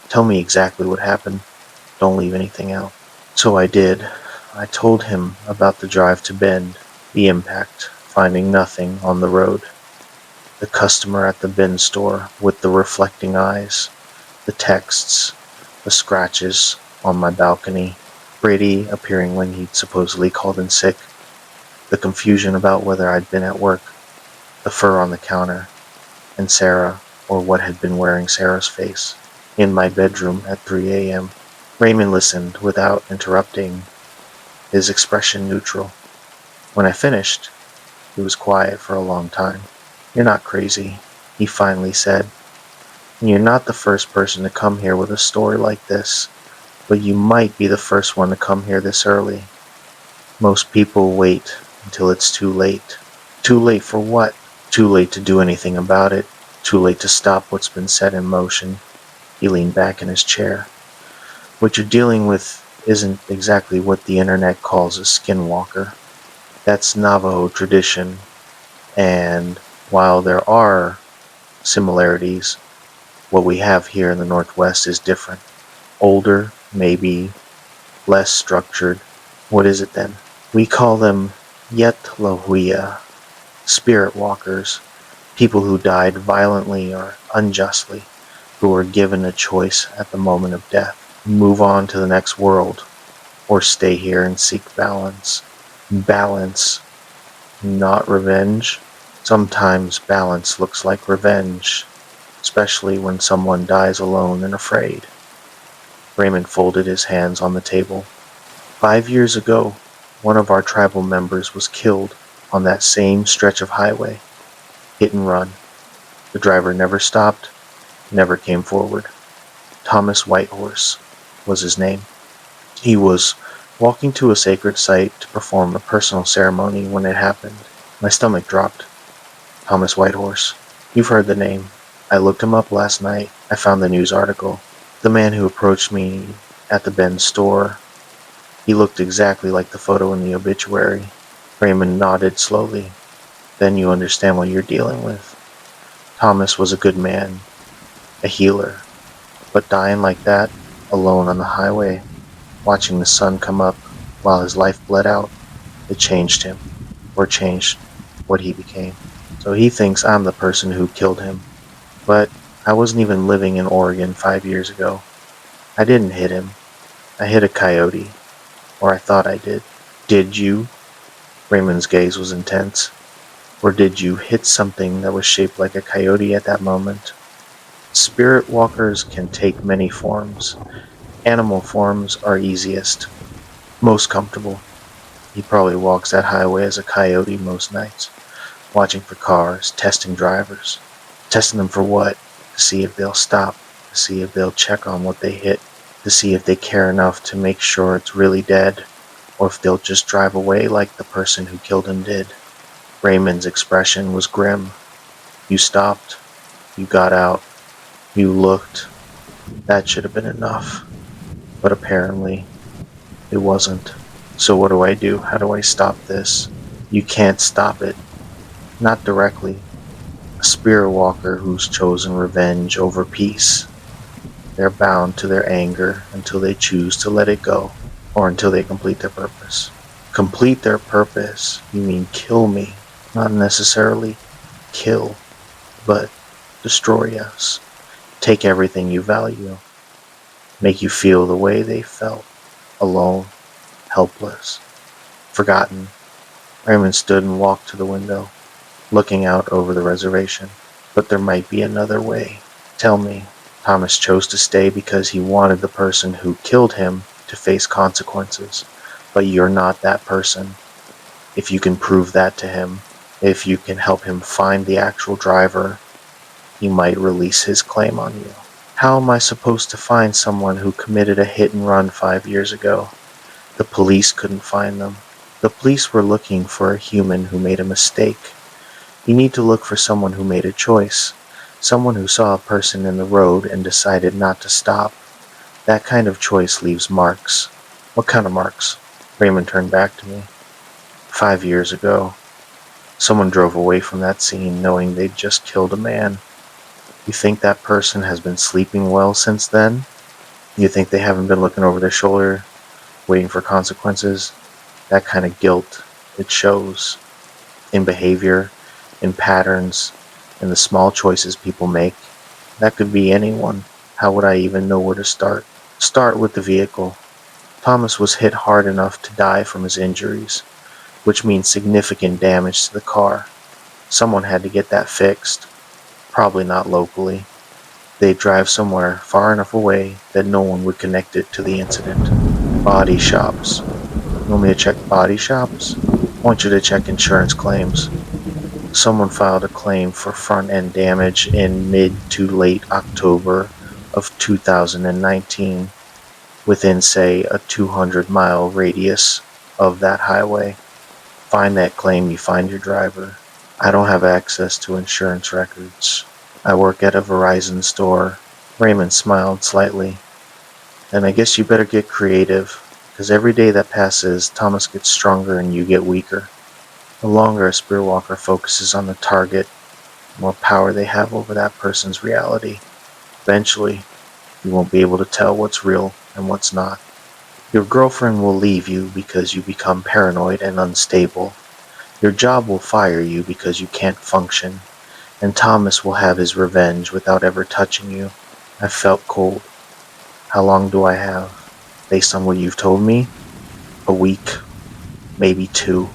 Tell me exactly what happened. Don't leave anything out. So I did. I told him about the drive to Bend, the impact, finding nothing on the road, the customer at the bin store with the reflecting eyes, the texts, the scratches on my balcony, Brady appearing when he'd supposedly called in sick, the confusion about whether I'd been at work, the fur on the counter, and Sarah, or what had been wearing Sarah's face, in my bedroom at 3 a.m. Raymond listened without interrupting, his expression neutral. When I finished, he was quiet for a long time. "You're not crazy," he finally said. "And you're not the first person to come here with a story like this, but you might be the first one to come here this early. Most people wait until it's too late." "Too late for what?" "Too late to do anything about it. Too late to stop what's been set in motion." He leaned back in his chair. "What you're dealing with isn't exactly what the internet calls a skinwalker. That's Navajo tradition, and while there are similarities, what we have here in the Northwest is different. Older, maybe, less structured." "What is it then?" "We call them Yetlahuia, spirit walkers, people who died violently or unjustly, who were given a choice at the moment of death: move on to the next world or stay here and seek balance. Balance, not revenge. Sometimes balance looks like revenge, especially when someone dies alone and afraid. Raymond folded his hands on the table. 5 years ago, one of our tribal members was killed on that same stretch of highway. Hit and run. The driver never stopped, never came forward. Thomas Whitehorse was his name. He was walking to a sacred site to perform a personal ceremony when it happened. My stomach dropped. Thomas Whitehorse. You've heard the name. I looked him up last night. I found the news article. The man who approached me at the Ben's store. He looked exactly like the photo in the obituary. Raymond nodded slowly. Then you understand what you're dealing with. Thomas was a good man, a healer, but dying like that, alone on the highway, watching the sun come up while his life bled out, it changed him, or changed what he became. So he thinks I'm the person who killed him. But I wasn't even living in Oregon 5 years ago. I didn't hit him. I hit a coyote, or I thought I did. Did you? Raymond's gaze was intense. Or did you hit something that was shaped like a coyote at that moment? Spirit walkers can take many forms. Animal forms are easiest, most comfortable. He probably walks that highway as a coyote most nights, watching for cars, testing drivers. Testing them for what? To see if they'll stop, to see if they'll check on what they hit, to see if they care enough to make sure it's really dead, or if they'll just drive away like the person who killed him did. Raymond's expression was grim. You stopped. You got out. You looked. That should have been enough. But apparently, it wasn't. So what do I do? How do I stop this? You can't stop it. Not directly. A spirit walker who's chosen revenge over peace. They're bound to their anger until they choose to let it go, or until they complete their purpose. Complete their purpose? You mean kill me? Not necessarily kill, but destroy us. Take everything you value. Make you feel the way they felt. Alone, helpless, forgotten. Raymond stood and walked to the window, looking out over the reservation. But there might be another way. Tell me. Thomas chose to stay because he wanted the person who killed him to face consequences. But you're not that person. If you can prove that to him, if you can help him find the actual driver, he might release his claim on you. How am I supposed to find someone who committed a hit and run 5 years ago? The police couldn't find them. The police were looking for a human who made a mistake. You need to look for someone who made a choice. Someone who saw a person in the road and decided not to stop. That kind of choice leaves marks. What kind of marks? Raymond turned back to me. 5 years ago, someone drove away from that scene knowing they'd just killed a man. You think that person has been sleeping well since then? You think they haven't been looking over their shoulder, waiting for consequences? That kind of guilt, it shows in behavior, in patterns, in the small choices people make. That could be anyone. How would I even know where to start? Start with the vehicle. Thomas was hit hard enough to die from his injuries, which means significant damage to the car. Someone had to get that fixed. Probably not locally. They'd drive somewhere far enough away that no one would connect it to the incident. Body shops. You want me to check body shops? I want you to check insurance claims. Someone filed a claim for front-end damage in mid to late October of 2019 within, say, a 200-mile radius of that highway. Find that claim, you find your driver. I don't have access to insurance records. I work at a Verizon store. Raymond smiled slightly. And I guess you better get creative, because every day that passes, Thomas gets stronger and you get weaker. The longer a spirit walker focuses on the target, the more power they have over that person's reality. Eventually, you won't be able to tell what's real and what's not. Your girlfriend will leave you because you become paranoid and unstable. Your job will fire you because you can't function. And Thomas will have his revenge without ever touching you. I felt cold. How long do I have? Based on what you've told me, A week, maybe 2.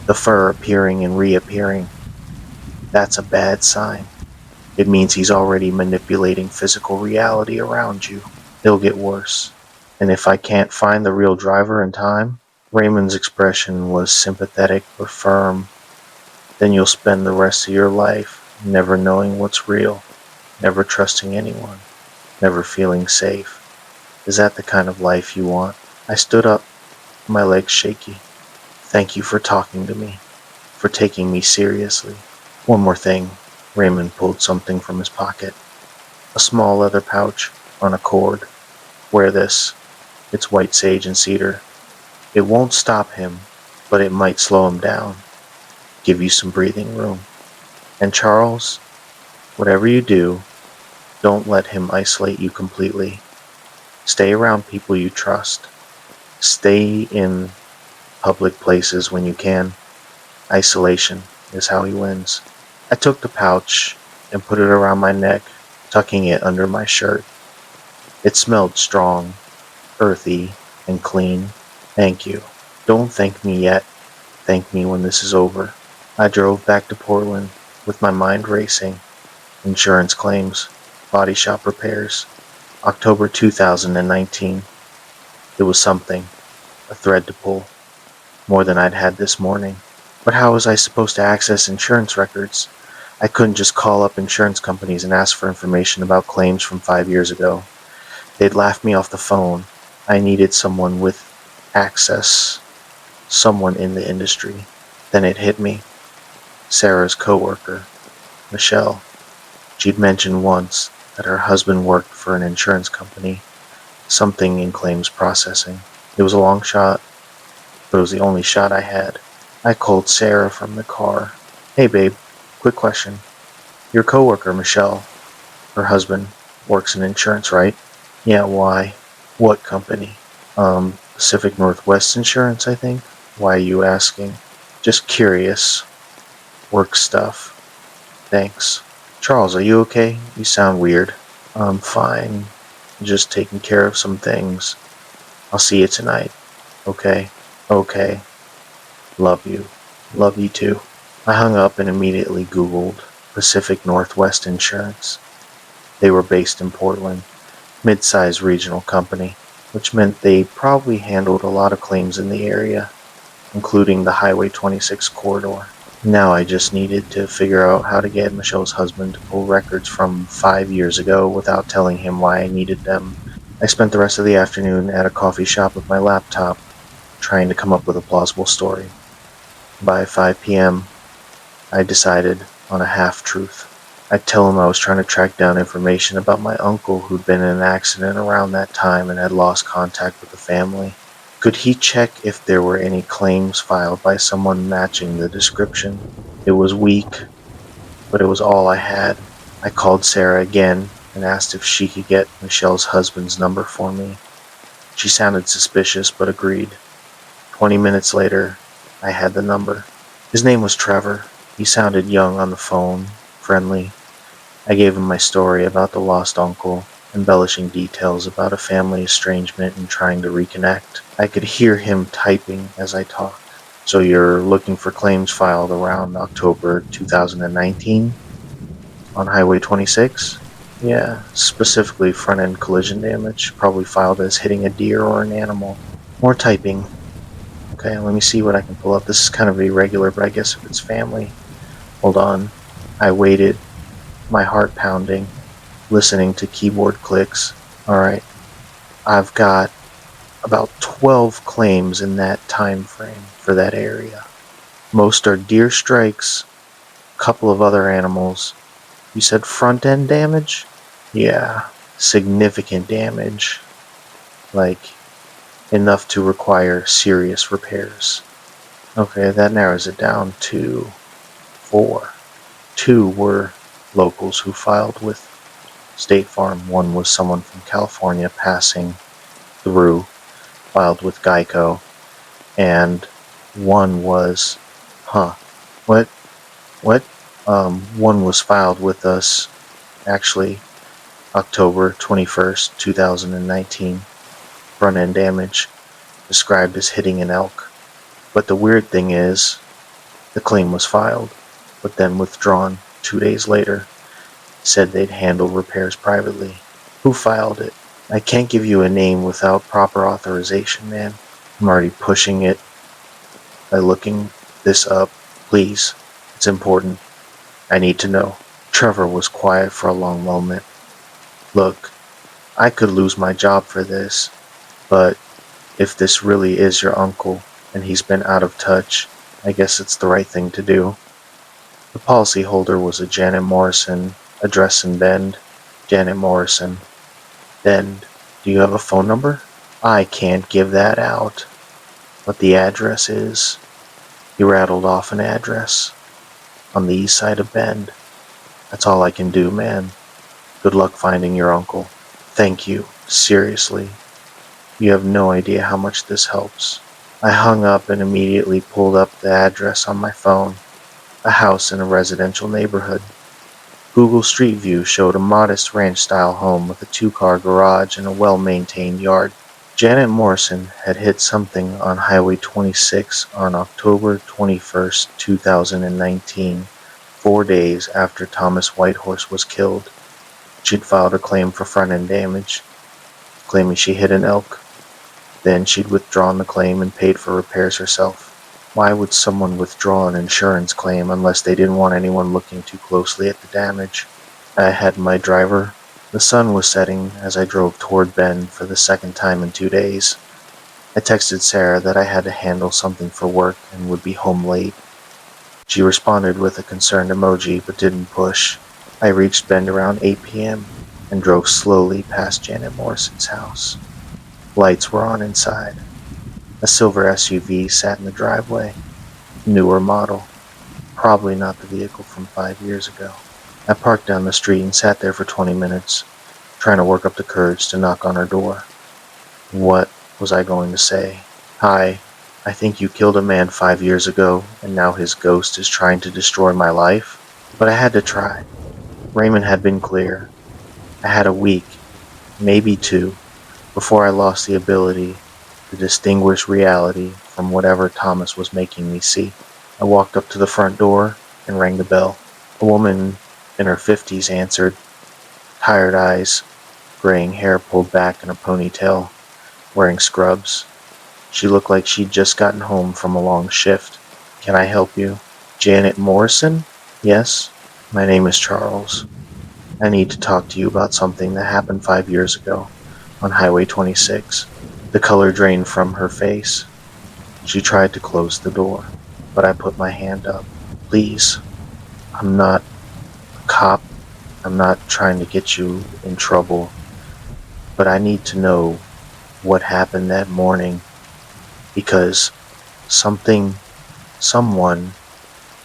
The fur appearing and reappearing. That's a bad sign. It means he's already manipulating physical reality around you. It'll get worse. And if I can't find the real driver in time, Raymond's expression was sympathetic but firm, then you'll spend the rest of your life never knowing what's real, never trusting anyone, never feeling safe. Is that the kind of life you want? I stood up, my legs shaky. Thank you for talking to me, for taking me seriously. One more thing. Raymond pulled something from his pocket. A small leather pouch on a cord. Wear this. It's white sage and cedar. It won't stop him, but it might slow him down. Give you some breathing room. And Charles, whatever you do, don't let him isolate you completely. Stay around people you trust. Stay in public places when you can. Isolation is how he wins. I took the pouch and put it around my neck, tucking it under my shirt. It smelled strong, earthy, and clean. Thank you. Don't thank me yet. Thank me when this is over. I drove back to Portland with my mind racing. Insurance claims, body shop repairs. October 2019. It was something, a thread to pull, more than I'd had this morning. But how was I supposed to access insurance records? I couldn't just call up insurance companies and ask for information about claims from 5 years ago. They'd laugh me off the phone. I needed someone with access, someone in the industry. Then it hit me. Sarah's coworker, Michelle. She'd mentioned once that her husband worked for an insurance company, something in claims processing. It was a long shot, but it was the only shot I had. I called Sarah from the car. Hey babe, quick question. Your coworker, Michelle, her husband, works in insurance, right? Yeah, why? What company? Pacific Northwest Insurance, I think. Why are you asking? Just curious. Work stuff. Thanks. Charles, are you okay? You sound weird. I'm fine. Just taking care of some things. I'll see you tonight. Okay? Okay. Love you. Love you too. I hung up and immediately Googled Pacific Northwest Insurance. They were based in Portland, mid-sized regional company, which meant they probably handled a lot of claims in the area, including the Highway 26 corridor. Now I just needed to figure out how to get Michelle's husband to pull records from 5 years ago without telling him why I needed them. I spent the rest of the afternoon at a coffee shop with my laptop, trying to come up with a plausible story. By 5 p.m., I decided on a half-truth. I'd tell him I was trying to track down information about my uncle who'd been in an accident around that time and had lost contact with the family. Could he check if there were any claims filed by someone matching the description? It was weak, but it was all I had. I called Sarah again and asked if she could get Michelle's husband's number for me. She sounded suspicious, but agreed. 20 minutes later, I had the number. His name was Trevor. He sounded young on the phone, friendly. I gave him my story about the lost uncle, embellishing details about a family estrangement and trying to reconnect. I could hear him typing as I talked. So you're looking for claims filed around October 2019 on Highway 26? Yeah, specifically front-end collision damage, probably filed as hitting a deer or an animal. More typing. Okay, let me see what I can pull up. This is kind of irregular, but I guess if it's family. Hold on. I waited, my heart pounding, listening to keyboard clicks. Alright, I've got about 12 claims in that time frame for that area. Most are deer strikes, a couple of other animals. You said front end damage? Yeah, significant damage. Like, enough to require serious repairs. Okay, that narrows it down to 4. 2 were locals who filed with State Farm. 1 was someone from California passing through, filed with Geico, and 1 was, what? 1 was filed with us, actually, October 21st, 2019, front-end damage. described as hitting an elk. But the weird thing is, the claim was filed, but then withdrawn 2 days later. Said they'd handle repairs privately. Who filed it? I can't give you a name without proper authorization, man. I'm already pushing it by looking this up. Please, it's important. I need to know. Trevor was quiet for a long moment. Look, I could lose my job for this, but if this really is your uncle and he's been out of touch, I guess it's the right thing to do. The policyholder was a Janet Morrison, address in Bend. Janet Morrison. Bend. Do you have a phone number? I can't give that out. But the address is. He rattled off an address. On the east side of Bend. That's all I can do, man. Good luck finding your uncle. Thank you. Seriously. You have no idea how much this helps. I hung up and immediately pulled up the address on my phone. A house in a residential neighborhood. Google Street View showed a modest ranch-style home with a 2-car garage and a well-maintained yard. Janet Morrison had hit something on Highway 26 on October 21st, 2019, 4 days after Thomas Whitehorse was killed. She'd filed a claim for front-end damage, claiming she hit an elk. Then she'd withdrawn the claim and paid for repairs herself. Why would someone withdraw an insurance claim unless they didn't want anyone looking too closely at the damage? I had my driver. The sun was setting as I drove toward Bend for the second time in 2 days. I texted Sarah that I had to handle something for work and would be home late. She responded with a concerned emoji but didn't push. I reached Bend around 8 p.m. and drove slowly past Janet Morrison's house. Lights were on inside. A silver SUV sat in the driveway. Newer model. Probably not the vehicle from 5 years ago. I parked down the street and sat there for 20 minutes, trying to work up the courage to knock on her door. What was I going to say? Hi, I think you killed a man 5 years ago, and now his ghost is trying to destroy my life? But I had to try. Raymond had been clear. I had a week, maybe 2, before I lost the ability to distinguish reality from whatever Thomas was making me see. I walked up to the front door and rang the bell. A woman in her 50s answered, tired eyes, graying hair pulled back in a ponytail, wearing scrubs. She looked like she'd just gotten home from a long shift. Can I help you? Janet Morrison? Yes, my name is Charles. I need to talk to you about something that happened 5 years ago on Highway 26. The color drained from her face. She tried to close the door, but I put my hand up. Please, I'm not a cop. I'm not trying to get you in trouble, but I need to know what happened that morning because someone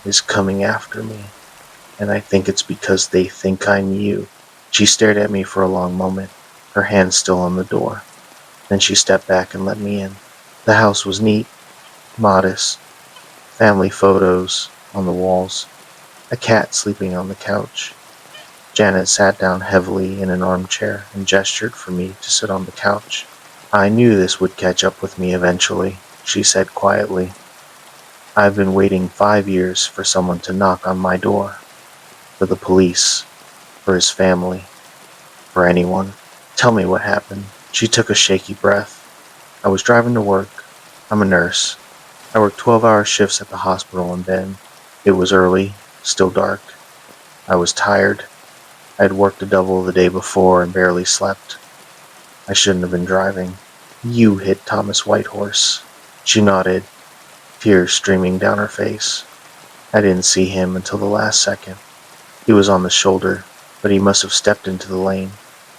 is coming after me, and I think it's because they think I'm you. She stared at me for a long moment, her hand still on the door. Then she stepped back and let me in. The house was neat, modest, family photos on the walls, a cat sleeping on the couch. Janet sat down heavily in an armchair and gestured for me to sit on the couch. I knew this would catch up with me eventually, she said quietly. I've been waiting 5 years for someone to knock on my door. For the police, for his family, for anyone. Tell me what happened. She took a shaky breath. I was driving to work. I'm a nurse. I worked 12-hour shifts at the hospital in Bend. It was early, still dark. I was tired. I had worked a double the day before and barely slept. I shouldn't have been driving. You hit Thomas Whitehorse. She nodded, tears streaming down her face. I didn't see him until the last second. He was on the shoulder, but he must have stepped into the lane.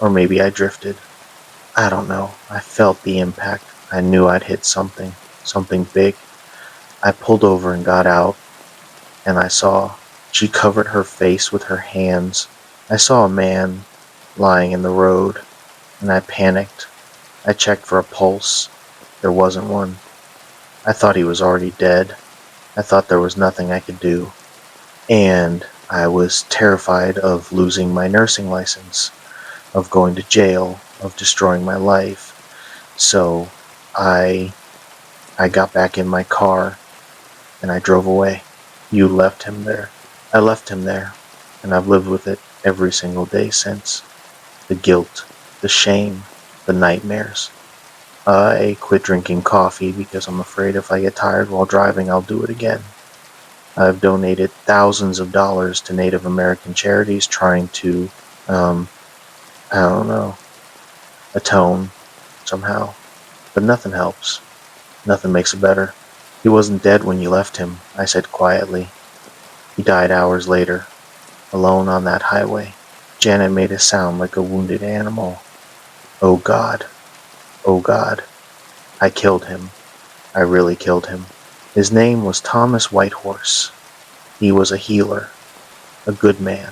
Or maybe I drifted. I don't know. I felt the impact. I knew I'd hit something big. I pulled over and got out, and I saw. She covered her face with her hands. I saw a man lying in the road, and I panicked. I checked for a pulse. There wasn't one. I thought he was already dead. I thought there was nothing I could do. And I was terrified of losing my nursing license, of going to jail, of destroying my life. So I I got back in my car and I drove away. You left him there. I left him there, and I've lived with it every single day since. The guilt, the shame, the nightmares. I quit drinking coffee because I'm afraid if I get tired while driving, I'll do it again. I've donated thousands of dollars to Native American charities trying to, um, I don't know, atone somehow. But nothing helps. Nothing makes it better. He wasn't dead when you left him, I said quietly. He died hours later, alone on that highway. Janet made a sound like a wounded animal. Oh God, oh God. I killed him. I really killed him. His name was Thomas Whitehorse. He was a healer, a good man,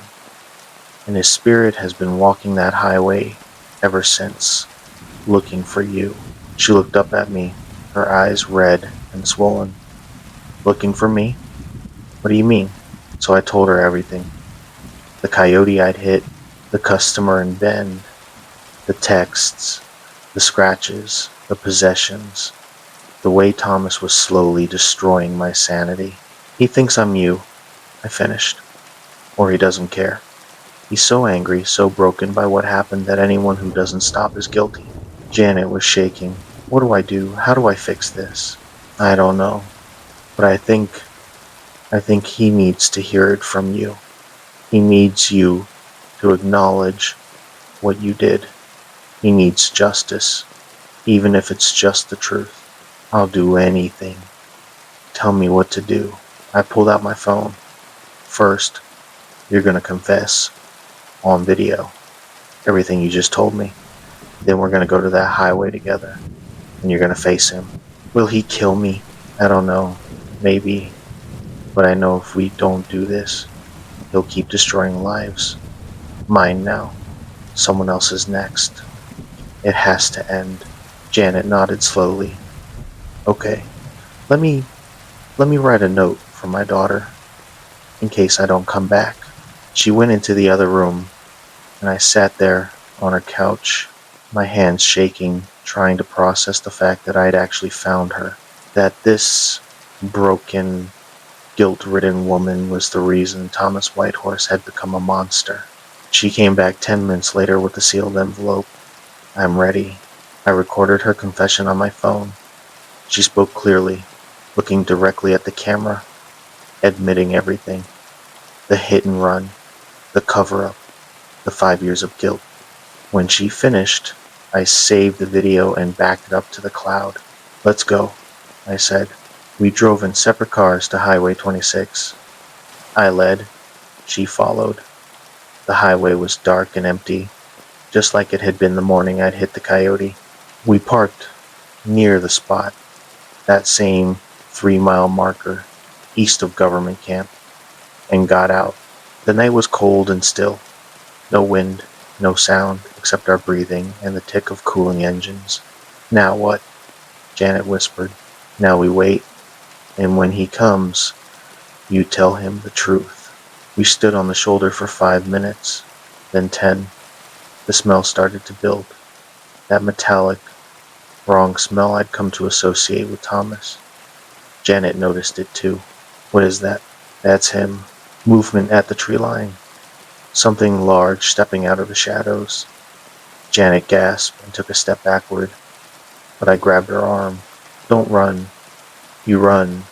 and his spirit has been walking that highway ever since, looking for you. She looked up at me, her eyes red and swollen. Looking for me? What do you mean? So I told her everything. The coyote I'd hit, the customer in Bend, the texts, the scratches, the possessions, the way Thomas was slowly destroying my sanity. He thinks I'm you, I finished, or he doesn't care. He's so angry, so broken by what happened that anyone who doesn't stop is guilty. Janet was shaking. What do I do? How do I fix this? I don't know, but I think he needs to hear it from you. He needs you to acknowledge what you did. He needs justice, even if it's just the truth. I'll do anything. Tell me what to do. I pulled out my phone. First, you're gonna confess on video everything you just told me. Then we're gonna go to that highway together, and you're gonna face him. Will he kill me? I don't know. Maybe. But I know if we don't do this, he'll keep destroying lives. Mine now. Someone else's next. It has to end. Janet nodded slowly. Okay. Let me write a note for my daughter in case I don't come back. She went into the other room, and I sat there on her couch, my hands shaking, trying to process the fact that I had actually found her. That this broken, guilt-ridden woman was the reason Thomas Whitehorse had become a monster. She came back 10 minutes later with a sealed envelope. I'm ready. I recorded her confession on my phone. She spoke clearly, looking directly at the camera, admitting everything. The hit and run, the cover-up, the 5 years of guilt. When she finished, I saved the video and backed it up to the cloud. Let's go, I said. We drove in separate cars to Highway 26. I led, she followed. The highway was dark and empty, just like it had been the morning I'd hit the coyote. We parked near the spot, that same 3-mile marker east of government camp, and got out. The night was cold and still. No wind, no sound except our breathing and the tick of cooling engines. Now what? Janet whispered. Now we wait, and when he comes, you tell him the truth. We stood on the shoulder for 5 minutes, then 10. The smell started to build. That metallic, wrong smell I'd come to associate with Thomas. Janet noticed it too. What is that? That's him. Movement at the tree line. Something large stepping out of the shadows. Janet gasped and took a step backward, but I grabbed her arm. Don't run. You run,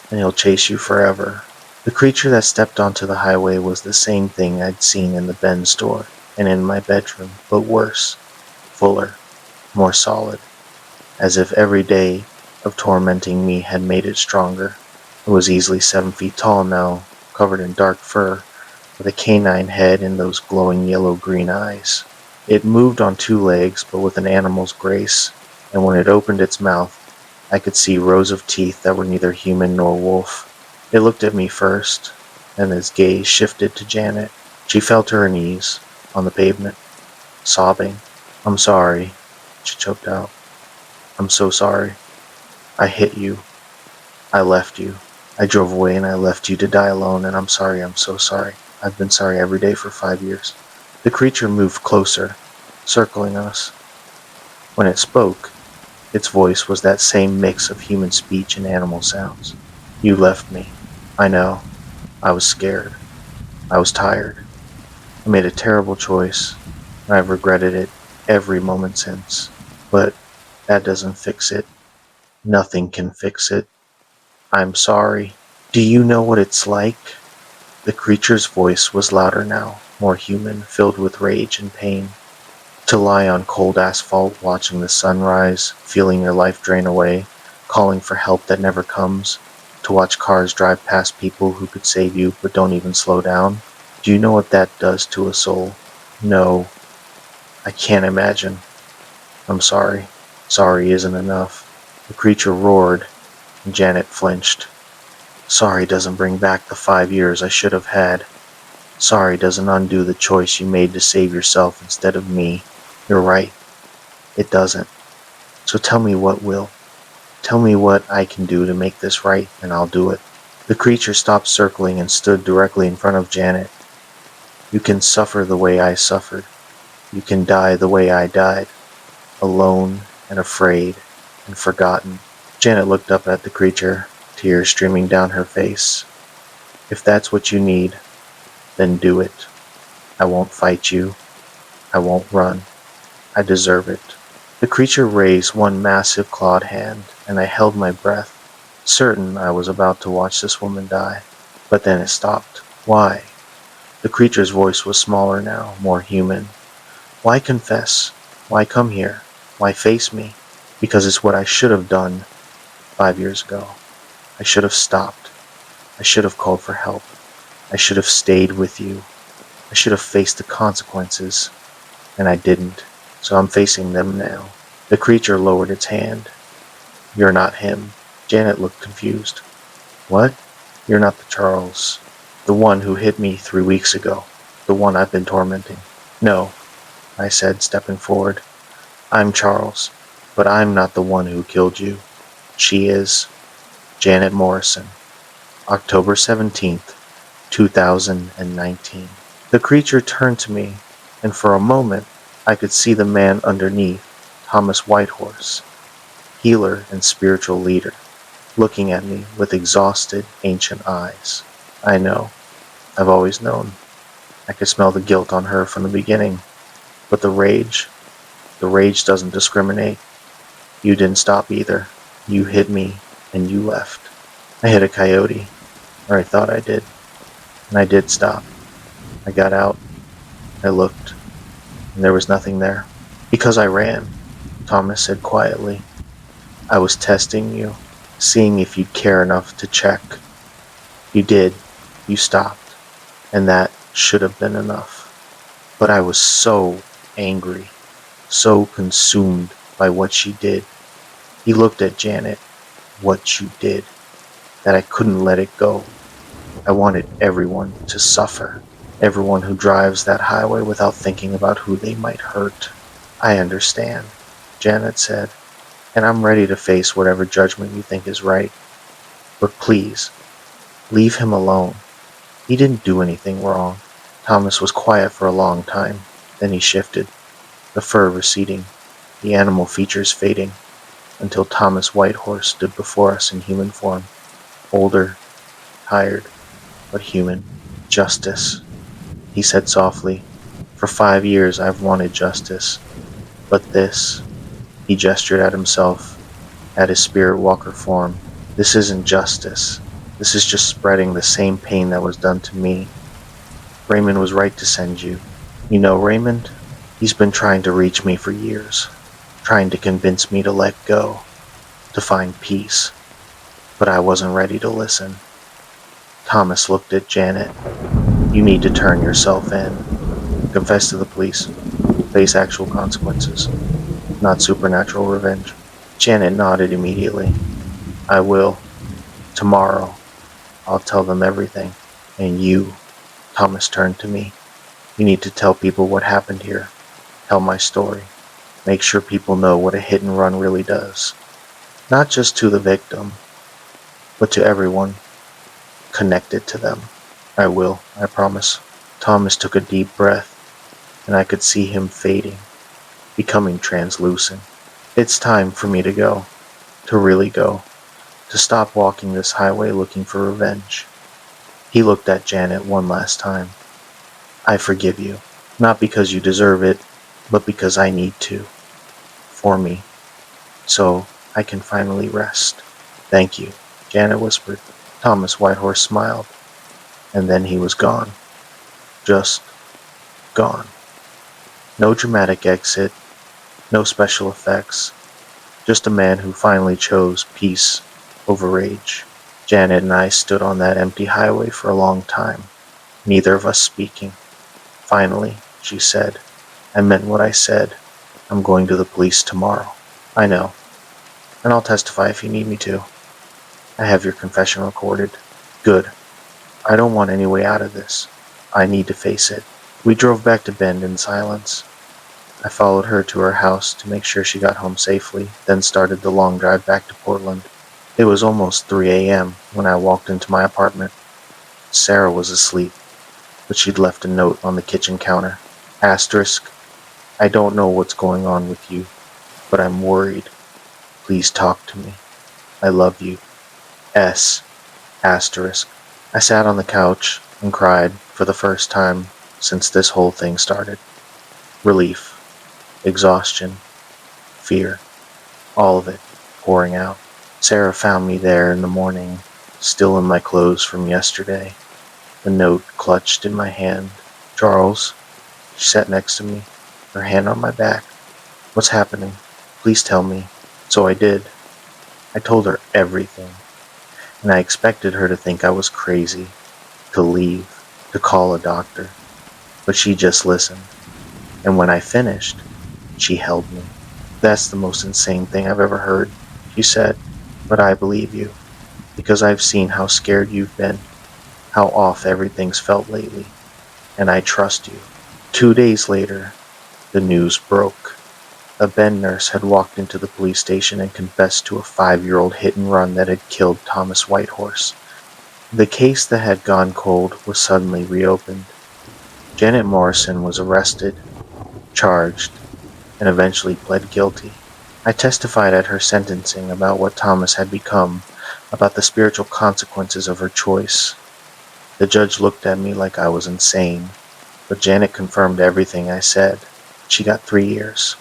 and he'll chase you forever. The creature that stepped onto the highway was the same thing I'd seen in the Ben store and in my bedroom, but worse, fuller, more solid, as if every day of tormenting me had made it stronger. It was easily 7 feet tall now, covered in dark fur, with a canine head and those glowing yellow-green eyes. It moved on 2 legs, but with an animal's grace, and when it opened its mouth, I could see rows of teeth that were neither human nor wolf. It looked at me first, and its gaze shifted to Janet. She fell to her knees, on the pavement, sobbing. I'm sorry, she choked out. I'm so sorry. I hit you. I left you. I drove away and I left you to die alone, and I'm sorry, I'm so sorry. I've been sorry every day for 5 years. The creature moved closer, circling us. When it spoke, Its voice was that same mix of human speech and animal sounds. You left me. I know. I was scared. I was tired. I made a terrible choice, and I've regretted it every moment since. But that doesn't fix it. Nothing can fix it. I'm sorry. Do you know what it's like? The creature's voice was louder now, more human, filled with rage and pain. To lie on cold asphalt watching the sun rise, feeling your life drain away, calling for help that never comes. To watch cars drive past people who could save you but don't even slow down. Do you know what that does to a soul? No, I can't imagine. I'm sorry. Sorry isn't enough. The creature roared, and Janet flinched. Sorry doesn't bring back the 5 years I should have had. Sorry doesn't undo the choice you made to save yourself instead of me. You're right, it doesn't. So tell me what will. Tell me what I can do to make this right, and I'll do it. The creature stopped circling and stood directly in front of Janet. You can suffer the way I suffered. You can die the way I died. Alone and afraid and forgotten. Janet looked up at the creature, tears streaming down her face. If that's what you need, then do it. I won't fight you. I won't run. I deserve it. The creature raised one massive clawed hand, and I held my breath, certain I was about to watch this woman die. But then it stopped. Why? The creature's voice was smaller now, more human. Why confess? Why come here? Why face me? Because it's what I should have done 5 years ago. I should have stopped. I should have called for help. I should have stayed with you. I should have faced the consequences, and I didn't. So I'm facing them now. The creature lowered its hand. You're not him. Janet looked confused. What? You're not the Charles. The one who hit me 3 weeks ago. The one I've been tormenting. No, I said, stepping forward. I'm Charles, but I'm not the one who killed you. She is. Janet Morrison. October 17th, 2019. The creature turned to me, and for a moment I could see the man underneath, Thomas Whitehorse, healer and spiritual leader, looking at me with exhausted, ancient eyes. I know. I've always known. I could smell the guilt on her from the beginning. But the rage doesn't discriminate. You didn't stop either. You hit me, and you left. I hit a coyote, or I thought I did, and I did stop. I got out. I looked, and there was nothing there. Because I ran, Thomas said quietly. I was testing you, seeing if you'd care enough to check. You did. You stopped, and that should have been enough. But I was so angry, so consumed by what she did. He looked at Janet, what you did, that I couldn't let it go. I wanted everyone to suffer. Everyone who drives that highway without thinking about who they might hurt. I understand, Janet said, and I'm ready to face whatever judgment you think is right. But please, leave him alone. He didn't do anything wrong. Thomas was quiet for a long time. Then he shifted, the fur receding, the animal features fading, until Thomas Whitehorse stood before us in human form. Older, tired, but human. Justice, he said softly. For 5 years I've wanted justice. But this, he gestured at himself, at his spirit walker form. This isn't justice. This is just spreading the same pain that was done to me. Raymond was right to send you. You know Raymond? He's been trying to reach me for years, trying to convince me to let go, to find peace. But I wasn't ready to listen. Thomas looked at Janet. You need to turn yourself in. Confess to the police. Face actual consequences, not supernatural revenge. Janet nodded immediately. I will. Tomorrow, I'll tell them everything. And you, Thomas turned to me. You need to tell people what happened here. Tell my story. Make sure people know what a hit and run really does. Not just to the victim, but to everyone connected to them. I will, I promise. Thomas took a deep breath, and I could see him fading, becoming translucent. It's time for me to go, to really go, to stop walking this highway looking for revenge. He looked at Janet one last time. I forgive you, not because you deserve it, but because I need to, for me, so I can finally rest. Thank you, Janet whispered. Thomas Whitehorse smiled, and then he was gone. Just gone. No dramatic exit, no special effects, just a man who finally chose peace over rage. Janet and I stood on that empty highway for a long time, neither of us speaking. Finally, she said, I meant what I said. I'm going to the police tomorrow. I know, and I'll testify if you need me to. I have your confession recorded. Good. I don't want any way out of this. I need to face it. We drove back to Bend in silence. I followed her to her house to make sure she got home safely, then started the long drive back to Portland. It was almost 3 a.m. when I walked into my apartment. Sarah was asleep, but she'd left a note on the kitchen counter. Asterisk, I don't know what's going on with you, but I'm worried. Please talk to me. I love you. S. Asterisk. I sat on the couch and cried for the first time since this whole thing started. Relief, exhaustion, fear, all of it pouring out. Sarah found me there in the morning, still in my clothes from yesterday, the note clutched in my hand. Charles, she sat next to me, her hand on my back. What's happening? Please tell me. So I did. I told her everything, and I expected her to think I was crazy, to leave, to call a doctor. But she just listened, and when I finished, she held me. That's the most insane thing I've ever heard, she said, but I believe you, because I've seen how scared you've been, how off everything's felt lately, and I trust you. 2 days later, the news broke. A Bend nurse had walked into the police station and confessed to a 5-year-old hit and run that had killed Thomas Whitehorse. The case that had gone cold was suddenly reopened. Janet Morrison was arrested, charged, and eventually pled guilty. I testified at her sentencing about what Thomas had become, about the spiritual consequences of her choice. The judge looked at me like I was insane, but Janet confirmed everything I said. She got 3 years.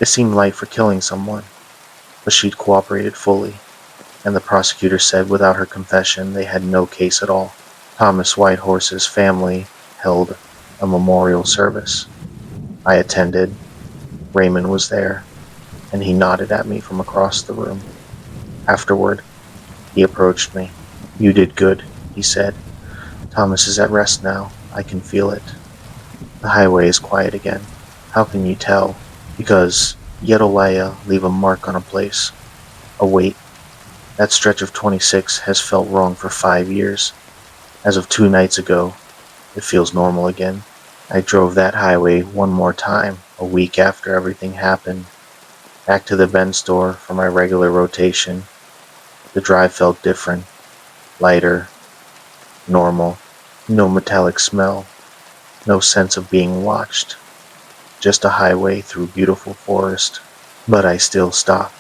It seemed light for killing someone, but she'd cooperated fully, and the prosecutor said without her confession they had no case at all. Thomas Whitehorse's family held a memorial service. I attended. Raymond was there, and he nodded at me from across the room. Afterward, he approached me. You did good, he said. Thomas is at rest now. I can feel it. The highway is quiet again. How can you tell? Because Yedolaya leave a mark on a place. A weight. That stretch of 26 has felt wrong for 5 years. As of 2 nights ago, it feels normal again. I drove that highway one more time, a week after everything happened. Back to the Bend store for my regular rotation. The drive felt different, lighter, normal. No metallic smell, no sense of being watched. Just a highway through beautiful forest. But I still stopped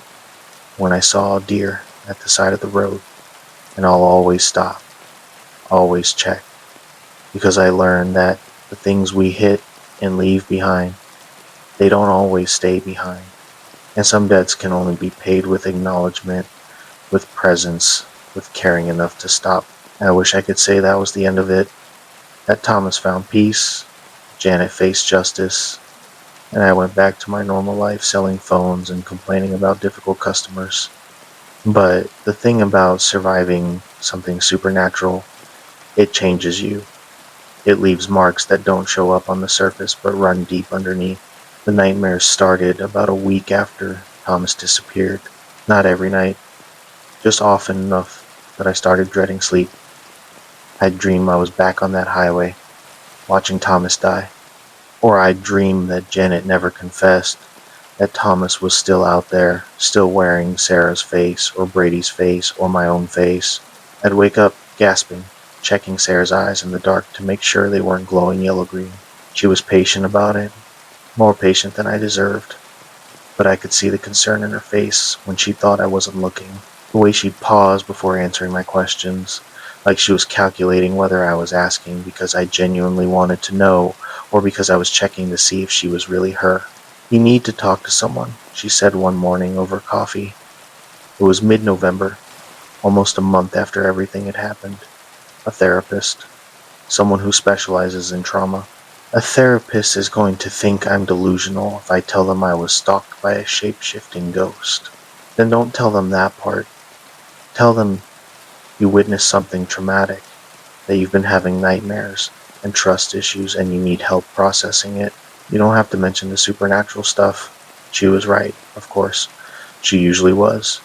when I saw a deer at the side of the road, and I'll always stop, always check, because I learned that the things we hit and leave behind, they don't always stay behind, and some debts can only be paid with acknowledgement, with presence, with caring enough to stop. I wish I could say that was the end of it, that Thomas found peace, Janet faced justice, and I went back to my normal life selling phones and complaining about difficult customers. But the thing about surviving something supernatural, it changes you. It leaves marks that don't show up on the surface but run deep underneath. The nightmares started about a week after Thomas disappeared. Not every night, just often enough that I started dreading sleep. I'd dream I was back on that highway, watching Thomas die. Or I'd dream that Janet never confessed, that Thomas was still out there, still wearing Sarah's face, or Brady's face, or my own face. I'd wake up, gasping, checking Sarah's eyes in the dark to make sure they weren't glowing yellow-green. She was patient about it, more patient than I deserved. but I could see the concern in her face when she thought I wasn't looking. The way she'd pause before answering my questions, like she was calculating whether I was asking because I genuinely wanted to know or because I was checking to see if she was really her. "You need to talk to someone," she said one morning over coffee. It was mid-November, almost a month after everything had happened. "A therapist. Someone who specializes in trauma." "A therapist is going to think I'm delusional if I tell them I was stalked by a shape-shifting ghost." "Then don't tell them that part. Tell them you witnessed something traumatic, that you've been having nightmares and trust issues and you need help processing it. You don't have to mention the supernatural stuff." She was right, of course. She usually was.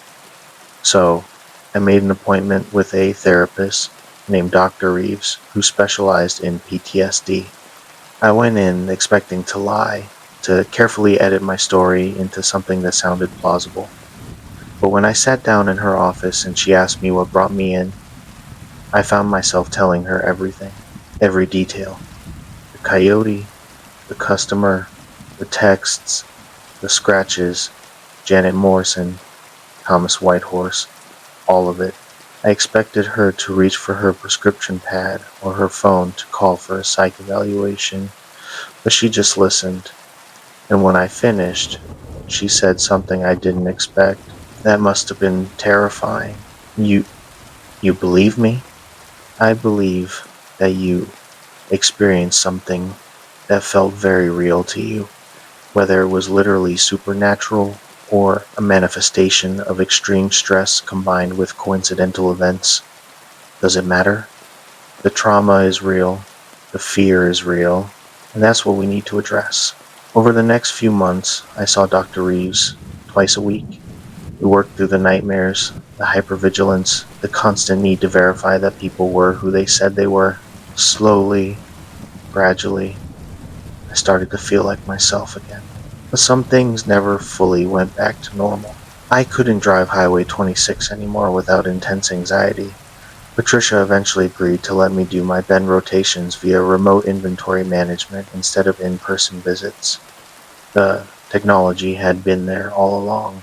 So, I made an appointment with a therapist named Dr. Reeves, who specialized in PTSD. I went in expecting to lie, to carefully edit my story into something that sounded plausible. But when I sat down in her office and she asked me what brought me in, I found myself telling her everything, every detail. The coyote, the customer, the texts, the scratches, Janet Morrison, Thomas Whitehorse, all of it. I expected her to reach for her prescription pad or her phone to call for a psych evaluation, but she just listened. And when I finished, she said something I didn't expect. "That must have been terrifying. You believe me? I believe that you experienced something that felt very real to you, whether it was literally supernatural or a manifestation of extreme stress combined with coincidental events. Does it matter? The trauma is real, the fear is real, and that's what we need to address." Over the next few months, I saw Dr. Reeves twice a week. We worked through the nightmares, the hypervigilance, the constant need to verify that people were who they said they were. Slowly, gradually, I started to feel like myself again. But some things never fully went back to normal. I couldn't drive Highway 26 anymore without intense anxiety. Patricia eventually agreed to let me do my bend rotations via remote inventory management instead of in-person visits. The technology had been there all along.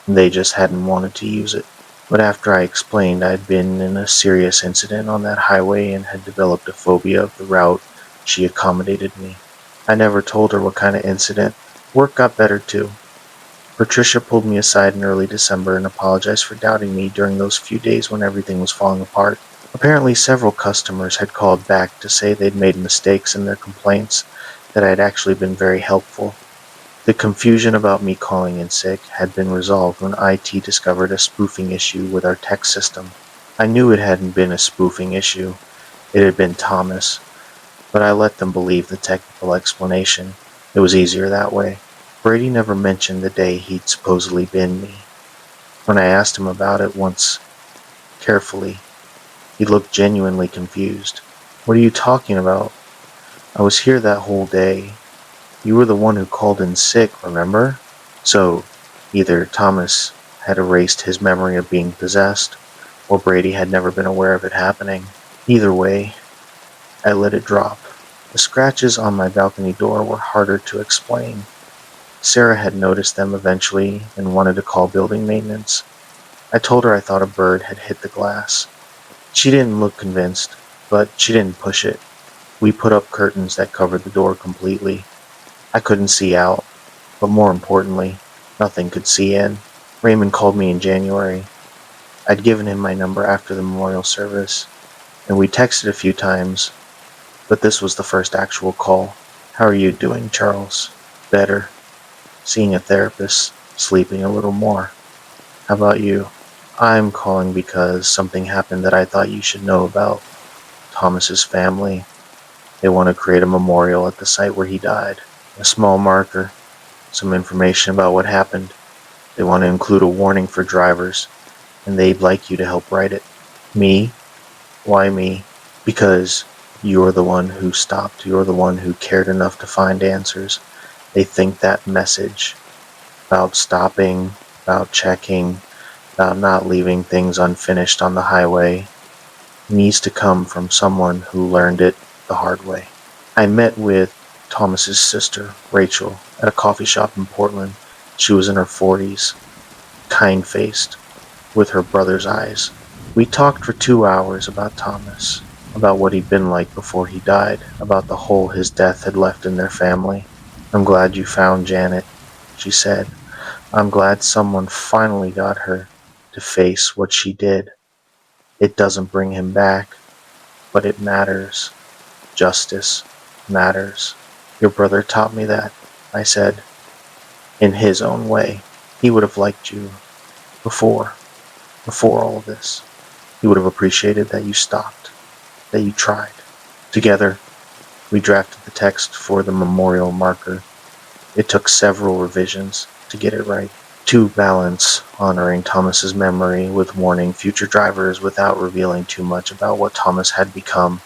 They just hadn't wanted to use it. But after I explained I'd been in a serious incident on that highway and had developed a phobia of the route, she accommodated me. I never told her what kind of incident. Work got better too. Patricia pulled me aside in early December and apologized for doubting me during those few days when everything was falling apart. Apparently several customers had called back to say they'd made mistakes in their complaints, that I'd actually been very helpful. The confusion about me calling in sick had been resolved when IT discovered a spoofing issue with our tech system. I knew it hadn't been a spoofing issue, it had been Thomas, but I let them believe the technical explanation. It was easier that way. Brady never mentioned the day he'd supposedly been me. When I asked him about it once, carefully, he looked genuinely confused. "What are you talking about? I was here that whole day. You were the one who called in sick, remember?" So, either Thomas had erased his memory of being possessed, or Brady had never been aware of it happening. Either way, I let it drop. The scratches on my balcony door were harder to explain. Sarah had noticed them eventually and wanted to call building maintenance. I told her I thought a bird had hit the glass. She didn't look convinced, but she didn't push it. We put up curtains that covered the door completely. I couldn't see out, but more importantly, nothing could see in. Raymond called me in January. I'd given him my number after the memorial service, and we texted a few times, but this was the first actual call. "How are you doing, Charles?" "Better. Seeing a therapist, sleeping a little more. How about you?" "I'm calling because something happened that I thought you should know about. Thomas's family. They want to create a memorial at the site where he died. A small marker, some information about what happened. They want to include a warning for drivers, and they'd like you to help write it." "Me? Why me?" "Because you're the one who stopped. You're the one who cared enough to find answers. They think that message about stopping, about checking, about not leaving things unfinished on the highway needs to come from someone who learned it the hard way." I met with Thomas's sister, Rachel, at a coffee shop in Portland. She was in her 40s, kind-faced, with her brother's eyes. We talked for 2 hours about Thomas, about what he'd been like before he died, about the hole his death had left in their family. "I'm glad you found Janet," she said. "I'm glad someone finally got her to face what she did. It doesn't bring him back, but it matters. Justice matters." "Your brother taught me that," I said, "in his own way. He would have liked you before, before all this. He would have appreciated that you stopped, that you tried." Together, we drafted the text for the memorial marker. It took several revisions to get it right, to balance honoring Thomas's memory with warning future drivers without revealing too much about what Thomas had become.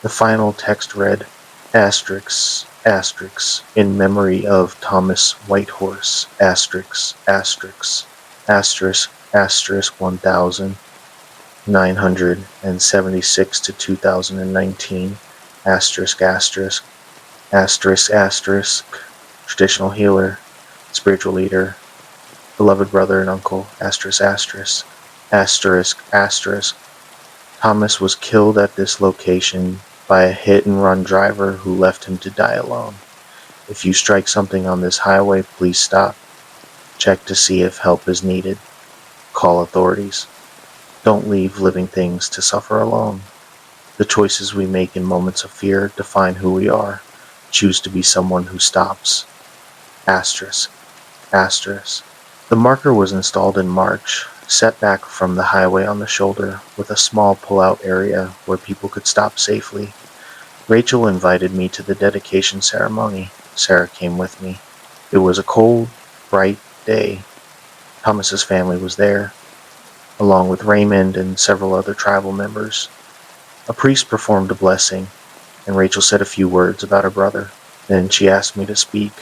The final text read, asterisk, asterisk, in memory of Thomas Whitehorse, asterisk, asterisk, asterisk, asterisk 1976 to 2019, asterisk, asterisk, asterisk, asterisk, traditional healer, spiritual leader, beloved brother and uncle, asterisk, asterisk, asterisk, asterisk. Thomas was killed at this location by a hit-and-run driver who left him to die alone. If you strike something on this highway, please stop. Check to see if help is needed. Call authorities. Don't leave living things to suffer alone. The choices we make in moments of fear define who we are. Choose to be someone who stops. Asterisk. Asterisk. The marker was installed in March, set back from the highway on the shoulder, with a small pull-out area where people could stop safely. Rachel invited me to the dedication ceremony. Sarah came with me. It was a cold, bright day. Thomas's family was there, along with Raymond and several other tribal members. A priest performed a blessing, and Rachel said a few words about her brother. Then she asked me to speak.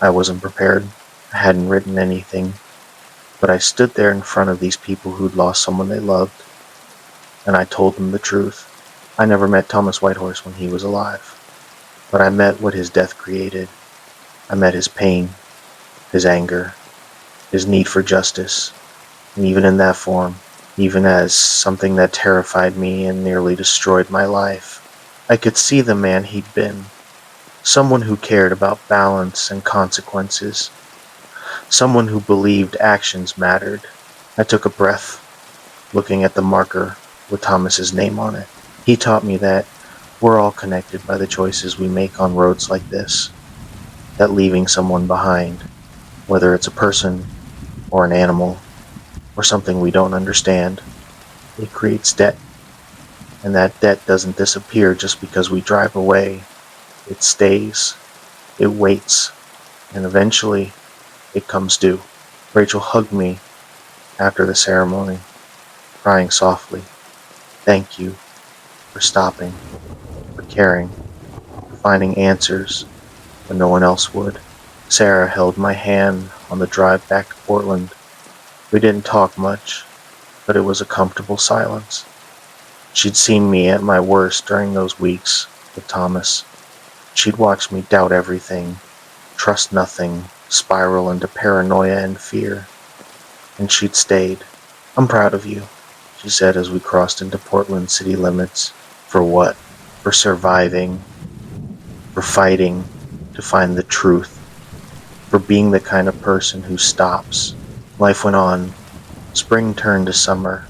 I wasn't prepared. I hadn't written anything, but I stood there in front of these people who'd lost someone they loved, and I told them the truth. I never met Thomas Whitehorse when he was alive, but I met what his death created. I met his pain, his anger, his need for justice, and even in that form, even as something that terrified me and nearly destroyed my life, I could see the man he'd been, someone who cared about balance and consequences, someone who believed actions mattered. I took a breath, looking at the marker with Thomas's name on it. He taught me that we're all connected by the choices we make on roads like this, that leaving someone behind, whether it's a person or an animal or something we don't understand, it creates debt. And that debt doesn't disappear just because we drive away. It stays, it waits, and eventually it comes due. Rachel hugged me after the ceremony, crying softly. Thank you for stopping, for caring, for finding answers when no one else would. Sarah held my hand on the drive back to Portland. We didn't talk much, but it was a comfortable silence. She'd seen me at my worst during those weeks with Thomas. She'd watched me doubt everything, trust nothing, spiral into paranoia and fear. And she'd stayed. "I'm proud of you," she said as we crossed into Portland city limits. "For what? For surviving, for fighting to find the truth, for being the kind of person who stops." Life went on. Spring turned to summer.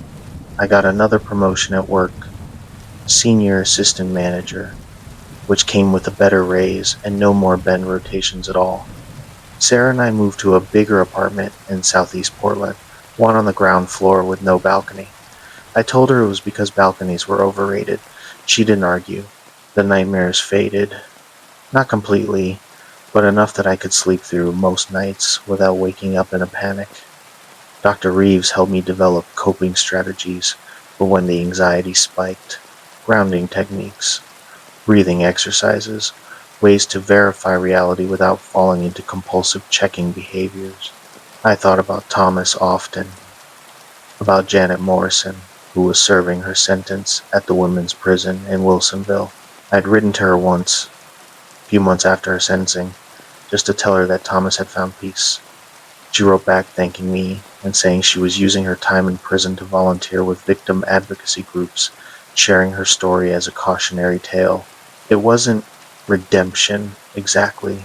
I got another promotion at work, senior assistant manager, which came with a better raise and no more bend rotations at all. Sarah and I moved to a bigger apartment in southeast Portland, one on the ground floor with no balcony. I told her it was because balconies were overrated. She didn't argue. The nightmares faded. Not completely, but enough that I could sleep through most nights without waking up in a panic. Dr. Reeves helped me develop coping strategies for when the anxiety spiked, grounding techniques, breathing exercises, ways to verify reality without falling into compulsive checking behaviors. I thought about Thomas often, about Janet Morrison, who was serving her sentence at the women's prison in Wilsonville. I'd written to her once, a few months after her sentencing, just to tell her that Thomas had found peace. She wrote back thanking me and saying she was using her time in prison to volunteer with victim advocacy groups, sharing her story as a cautionary tale. It wasn't redemption exactly.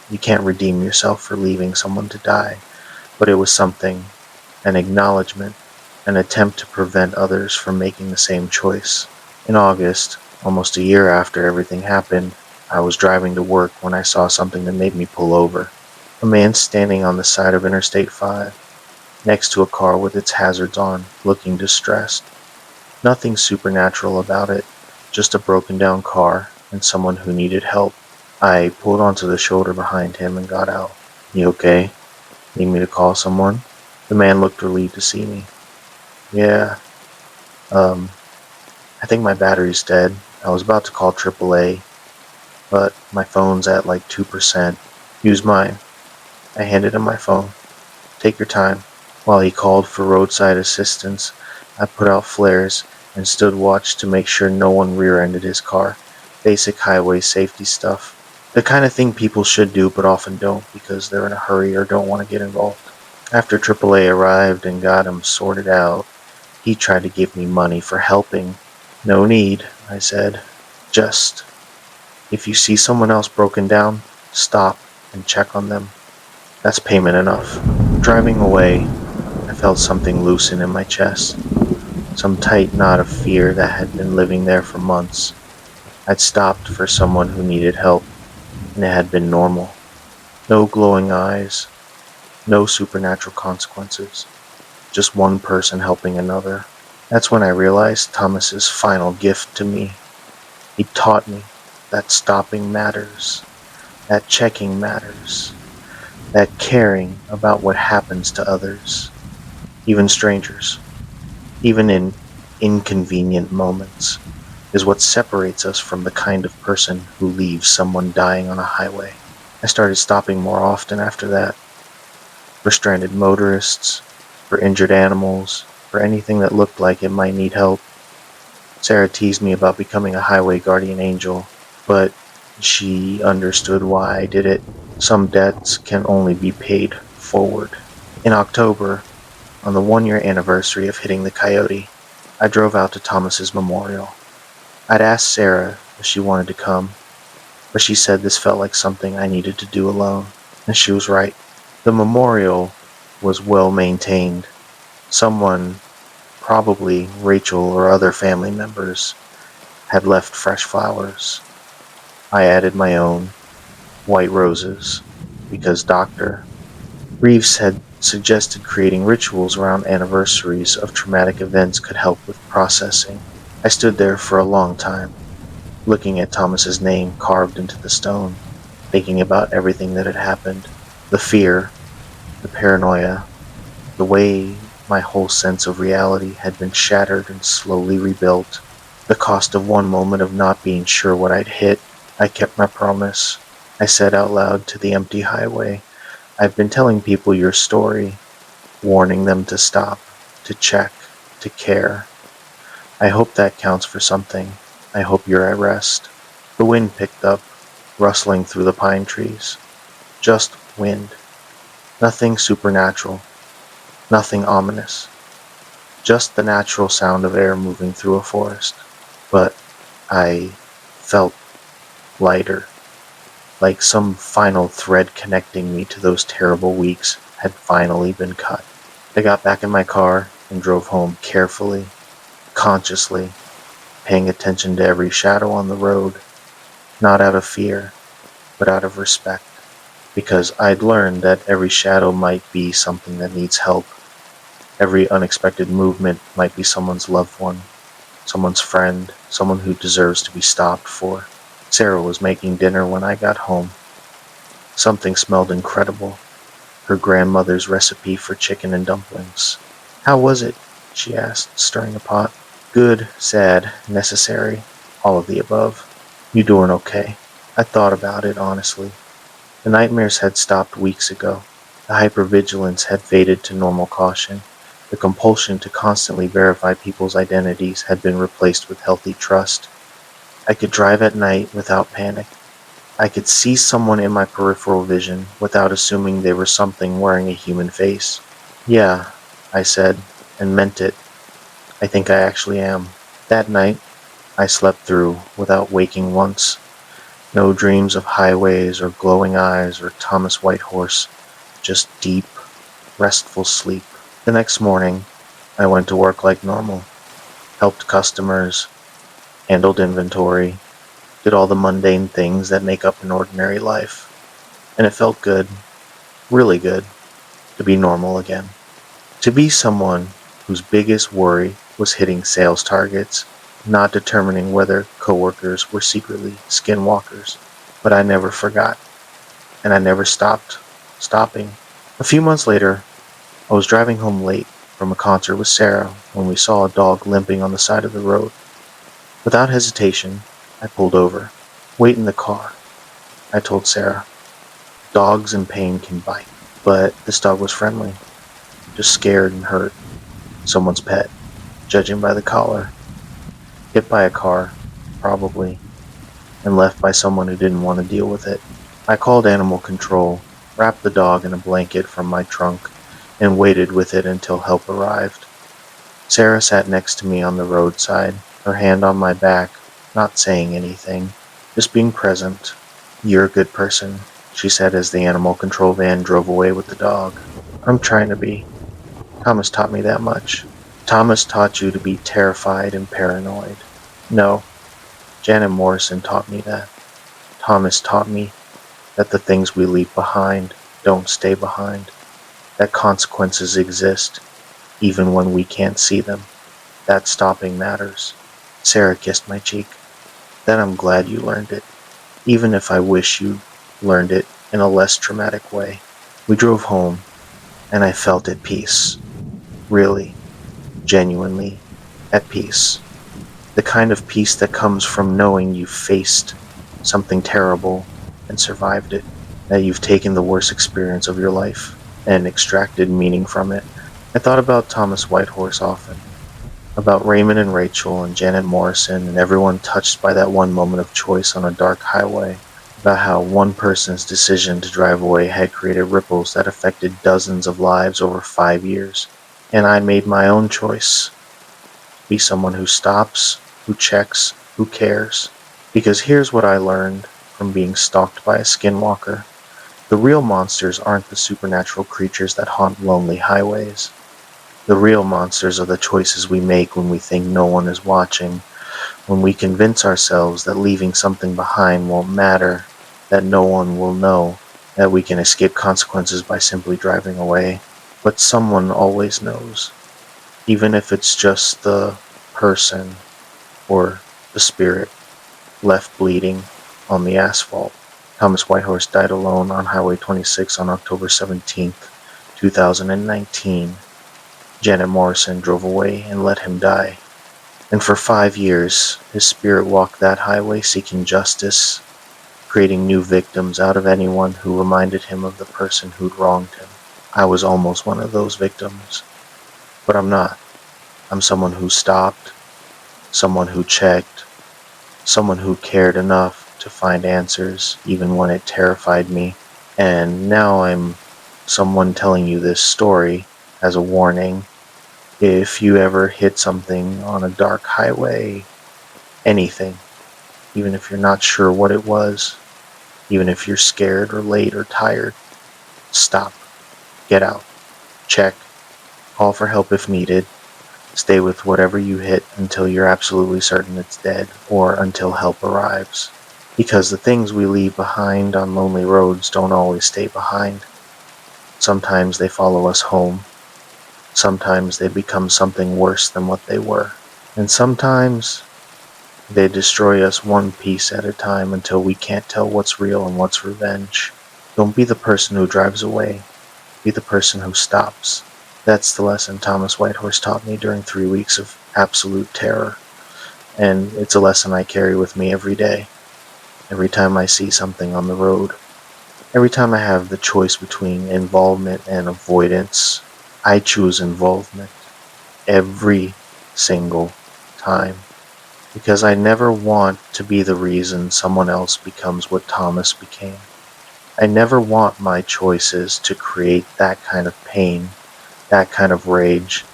You can't redeem yourself for leaving someone to die, but it was something, an acknowledgement, an attempt to prevent others from making the same choice. In August, almost a year after everything happened, I was driving to work when I saw something that made me pull over. A man standing on the side of Interstate 5, next to a car with its hazards on, looking distressed. Nothing supernatural about it, just a broken down car and someone who needed help. I pulled onto the shoulder behind him and got out. "You okay? Need me to call someone?" The man looked relieved to see me. "Yeah, um, I think my battery's dead. I was about to call AAA, but my phone's at like 2%. Use mine." I handed him my phone. "Take your time." While he called for roadside assistance, I put out flares and stood watch to make sure no one rear-ended his car. Basic highway safety stuff. The kind of thing people should do but often don't because they're in a hurry or don't want to get involved. After AAA arrived and got him sorted out, he tried to give me money for helping. "No need," I said. "Just, if you see someone else broken down, stop and check on them. That's payment enough." Driving away, I felt something loosen in my chest, some tight knot of fear that had been living there for months. I'd stopped for someone who needed help, and it had been normal. No glowing eyes, no supernatural consequences, just one person helping another. That's when I realized Thomas's final gift to me. He taught me that stopping matters, that checking matters, that caring about what happens to others, even strangers, even in inconvenient moments, is what separates us from the kind of person who leaves someone dying on a highway. I started stopping more often after that, for stranded motorists, for injured animals, for anything that looked like it might need help. Sarah teased me about becoming a highway guardian angel, but she understood why I did it. Some debts can only be paid forward. In October, on the 1-year anniversary of hitting the coyote, I drove out to Thomas's memorial. I'd asked Sarah if she wanted to come, but she said this felt like something I needed to do alone, and she was right. The memorial was well maintained. Someone, probably Rachel or other family members, had left fresh flowers. I added my own, white roses, because Dr. Reeves had suggested creating rituals around anniversaries of traumatic events could help with processing. I stood there for a long time, looking at Thomas's name carved into the stone, thinking about everything that had happened. The fear, the paranoia, the way my whole sense of reality had been shattered and slowly rebuilt. The cost of one moment of not being sure what I'd hit. I kept my promise. I said out loud to the empty highway, "I've been telling people your story, warning them to stop, to check, to care. I hope that counts for something. I hope you're at rest." The wind picked up, rustling through the pine trees. Just wind. Nothing supernatural. Nothing ominous. Just the natural sound of air moving through a forest. But I felt lighter, like some final thread connecting me to those terrible weeks had finally been cut. I got back in my car and drove home carefully, consciously, paying attention to every shadow on the road, not out of fear, but out of respect, because I'd learned that every shadow might be something that needs help. Every unexpected movement might be someone's loved one, someone's friend, someone who deserves to be stopped for. Sarah was making dinner when I got home. Something smelled incredible. Her grandmother's recipe for chicken and dumplings. "How was it?" she asked, stirring the pot. "Good, sad, necessary, all of the above." "You doing okay?" I thought about it honestly. The nightmares had stopped weeks ago. The hypervigilance had faded to normal caution. The compulsion to constantly verify people's identities had been replaced with healthy trust. I could drive at night without panic. I could see someone in my peripheral vision without assuming they were something wearing a human face. "Yeah," I said, and meant it. "I think I actually am." That night, I slept through without waking once. No dreams of highways or glowing eyes or Thomas Whitehorse, just deep, restful sleep. The next morning, I went to work like normal, helped customers, handled inventory, did all the mundane things that make up an ordinary life. And it felt good, really good, to be normal again. To be someone whose biggest worry was hitting sales targets, not determining whether coworkers were secretly skinwalkers. But I never forgot, and I never stopped stopping. A few months later, I was driving home late from a concert with Sarah when we saw a dog limping on the side of the road. Without hesitation, I pulled over. "Wait in the car," I told Sarah. "Dogs in pain can bite." But this dog was friendly, just scared and hurt. Someone's pet, judging by the collar. Hit by a car, probably, and left by someone who didn't want to deal with it. I called animal control, wrapped the dog in a blanket from my trunk, and waited with it until help arrived. Sarah sat next to me on the roadside, her hand on my back, not saying anything, just being present. "You're a good person," she said as the animal control van drove away with the dog. "I'm trying to be. Thomas taught me that much." "Thomas taught you to be terrified and paranoid." "No, Janet Morrison taught me that." "Thomas taught me that the things we leave behind don't stay behind, that consequences exist, even when we can't see them, that stopping matters." Sarah kissed my cheek. "Then I'm glad you learned it, even if I wish you learned it in a less traumatic way." We drove home, and I felt at peace. Really, genuinely at peace. The kind of peace that comes from knowing you've faced something terrible and survived it, that you've taken the worst experience of your life and extracted meaning from it. I thought about Thomas Whitehorse often, about Raymond and Rachel and Janet Morrison and everyone touched by that one moment of choice on a dark highway, about how one person's decision to drive away had created ripples that affected dozens of lives over 5 years. And I made my own choice. Be someone who stops, who checks, who cares. Because here's what I learned from being stalked by a skinwalker. The real monsters aren't the supernatural creatures that haunt lonely highways. The real monsters are the choices we make when we think no one is watching, when we convince ourselves that leaving something behind won't matter, that no one will know, that we can escape consequences by simply driving away. But someone always knows, even if it's just the person or the spirit left bleeding on the asphalt. Thomas Whitehorse died alone on Highway 26 on October 17th, 2019. Janet Morrison drove away and let him die. And for 5 years, his spirit walked that highway seeking justice, creating new victims out of anyone who reminded him of the person who'd wronged him. I was almost one of those victims, but I'm not. I'm someone who stopped, someone who checked, someone who cared enough to find answers even when it terrified me. And now I'm someone telling you this story as a warning. If you ever hit something on a dark highway, anything, even if you're not sure what it was, even if you're scared or late or tired, stop, get out, check, call for help if needed, stay with whatever you hit until you're absolutely certain it's dead or until help arrives. Because the things we leave behind on lonely roads don't always stay behind. Sometimes they follow us home. Sometimes they become something worse than what they were. And sometimes they destroy us one piece at a time until we can't tell what's real and what's revenge. Don't be the person who drives away. Be the person who stops. That's the lesson Thomas Whitehorse taught me during 3 weeks of absolute terror. And it's a lesson I carry with me every day. Every time I see something on the road. Every time I have the choice between involvement and avoidance, I choose involvement. Every single time. because I never want to be the reason someone else becomes what Thomas became. I never want my choices to create that kind of pain, that kind of rage,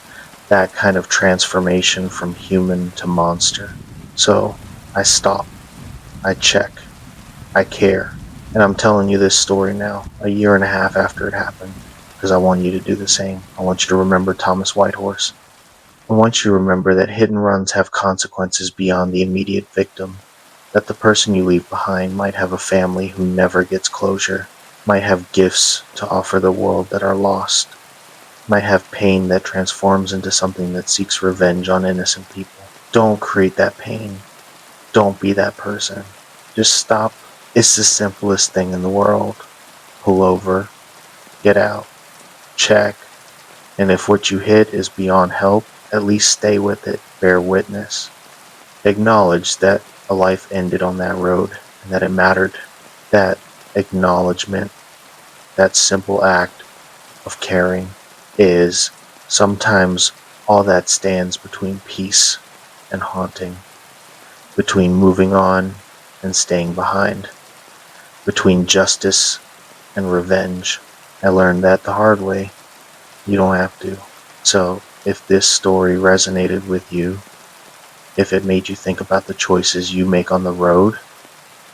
that kind of transformation from human to monster. So I stop, I check, I care. And I'm telling you this story now, a year and a half after it happened, because I want you to do the same. I want you to remember Thomas Whitehorse. I want you to remember that hit and runs have consequences beyond the immediate victim, that the person you leave behind might have a family who never gets closure, might have gifts to offer the world that are lost, might have pain that transforms into something that seeks revenge on innocent people. Don't create that pain. Don't be that person. Just stop. It's the simplest thing in the world. Pull over, get out, check, and if what you hit is beyond help, at least stay with it, bear witness. Acknowledge that a life ended on that road and that it mattered. That acknowledgement, that simple act of caring is sometimes all that stands between peace and haunting, between moving on and staying behind, between justice and revenge. I learned that the hard way. You don't have to. So, if this story resonated with you, if it made you think about the choices you make on the road,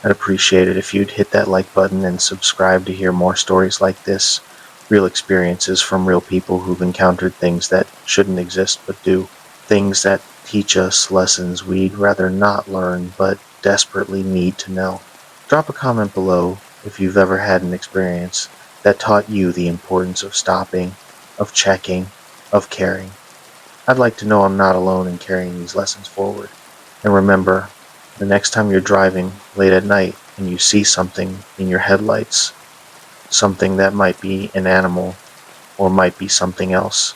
I'd appreciate it if you'd hit that like button and subscribe to hear more stories like this, real experiences from real people who've encountered things that shouldn't exist but do, things that teach us lessons we'd rather not learn but desperately need to know. Drop a comment below if you've ever had an experience that taught you the importance of stopping, of checking, of caring. I'd like to know I'm not alone in carrying these lessons forward. And remember, the next time you're driving late at night and you see something in your headlights, something that might be an animal or might be something else,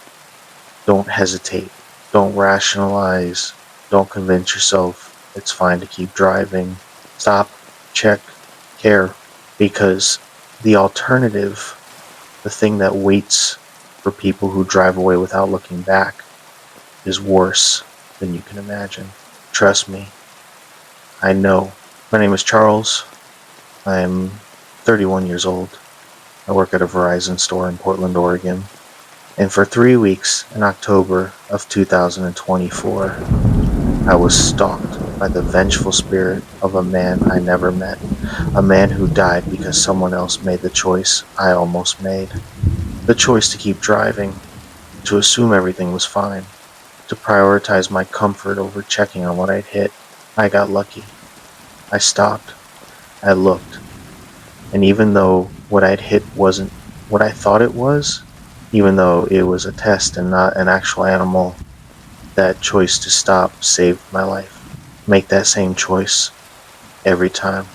don't hesitate. Don't rationalize. Don't convince yourself it's fine to keep driving. Stop, check, care, because the alternative, the thing that waits for people who drive away without looking back, is worse than you can imagine. Trust me, I know. My name is Charles. I'm 31 years old. I work at a Verizon store in Portland, Oregon. And for 3 weeks in October of 2024, I was stalked by the vengeful spirit of a man I never met. A man who died because someone else made the choice I almost made. The choice to keep driving, to assume everything was fine, to prioritize my comfort over checking on what I'd hit. I got lucky. I stopped. I looked. And even though what I'd hit wasn't what I thought it was, even though it was a test and not an actual animal, that choice to stop saved my life. Make that same choice every time,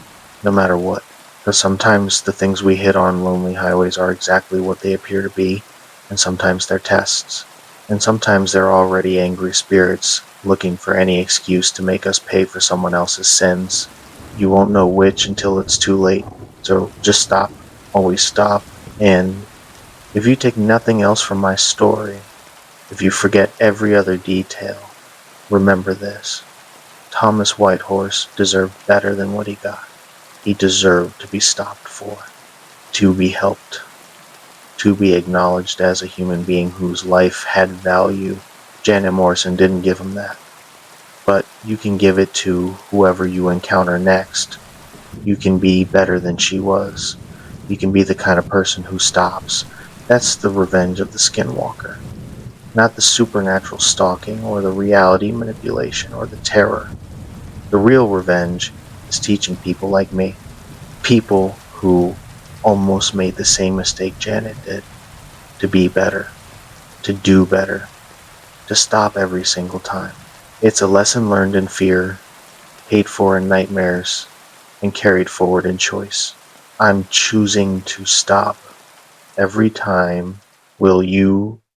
no matter what. Because sometimes the things we hit on lonely highways are exactly what they appear to be, and sometimes they're tests. And sometimes they're already angry spirits looking for any excuse to make us pay for someone else's sins. You won't know which until it's too late. So just stop. Always stop. And if you take nothing else from my story, if you forget every other detail, remember this. Thomas Whitehorse deserved better than what he got. He deserved to be stopped for, to be helped, to be acknowledged as a human being whose life had value. Janet Morrison didn't give him that, but you can give it to whoever you encounter next. You can be better than she was. You can be the kind of person who stops. That's the revenge of the Skinwalker. Not the supernatural stalking or the reality manipulation or the terror. The real revenge is teaching people like me, people who almost made the same mistake Janet did, to be better, to do better, to stop every single time. It's a lesson learned in fear, paid for in nightmares, and carried forward in choice. I'm choosing to stop every time. Will you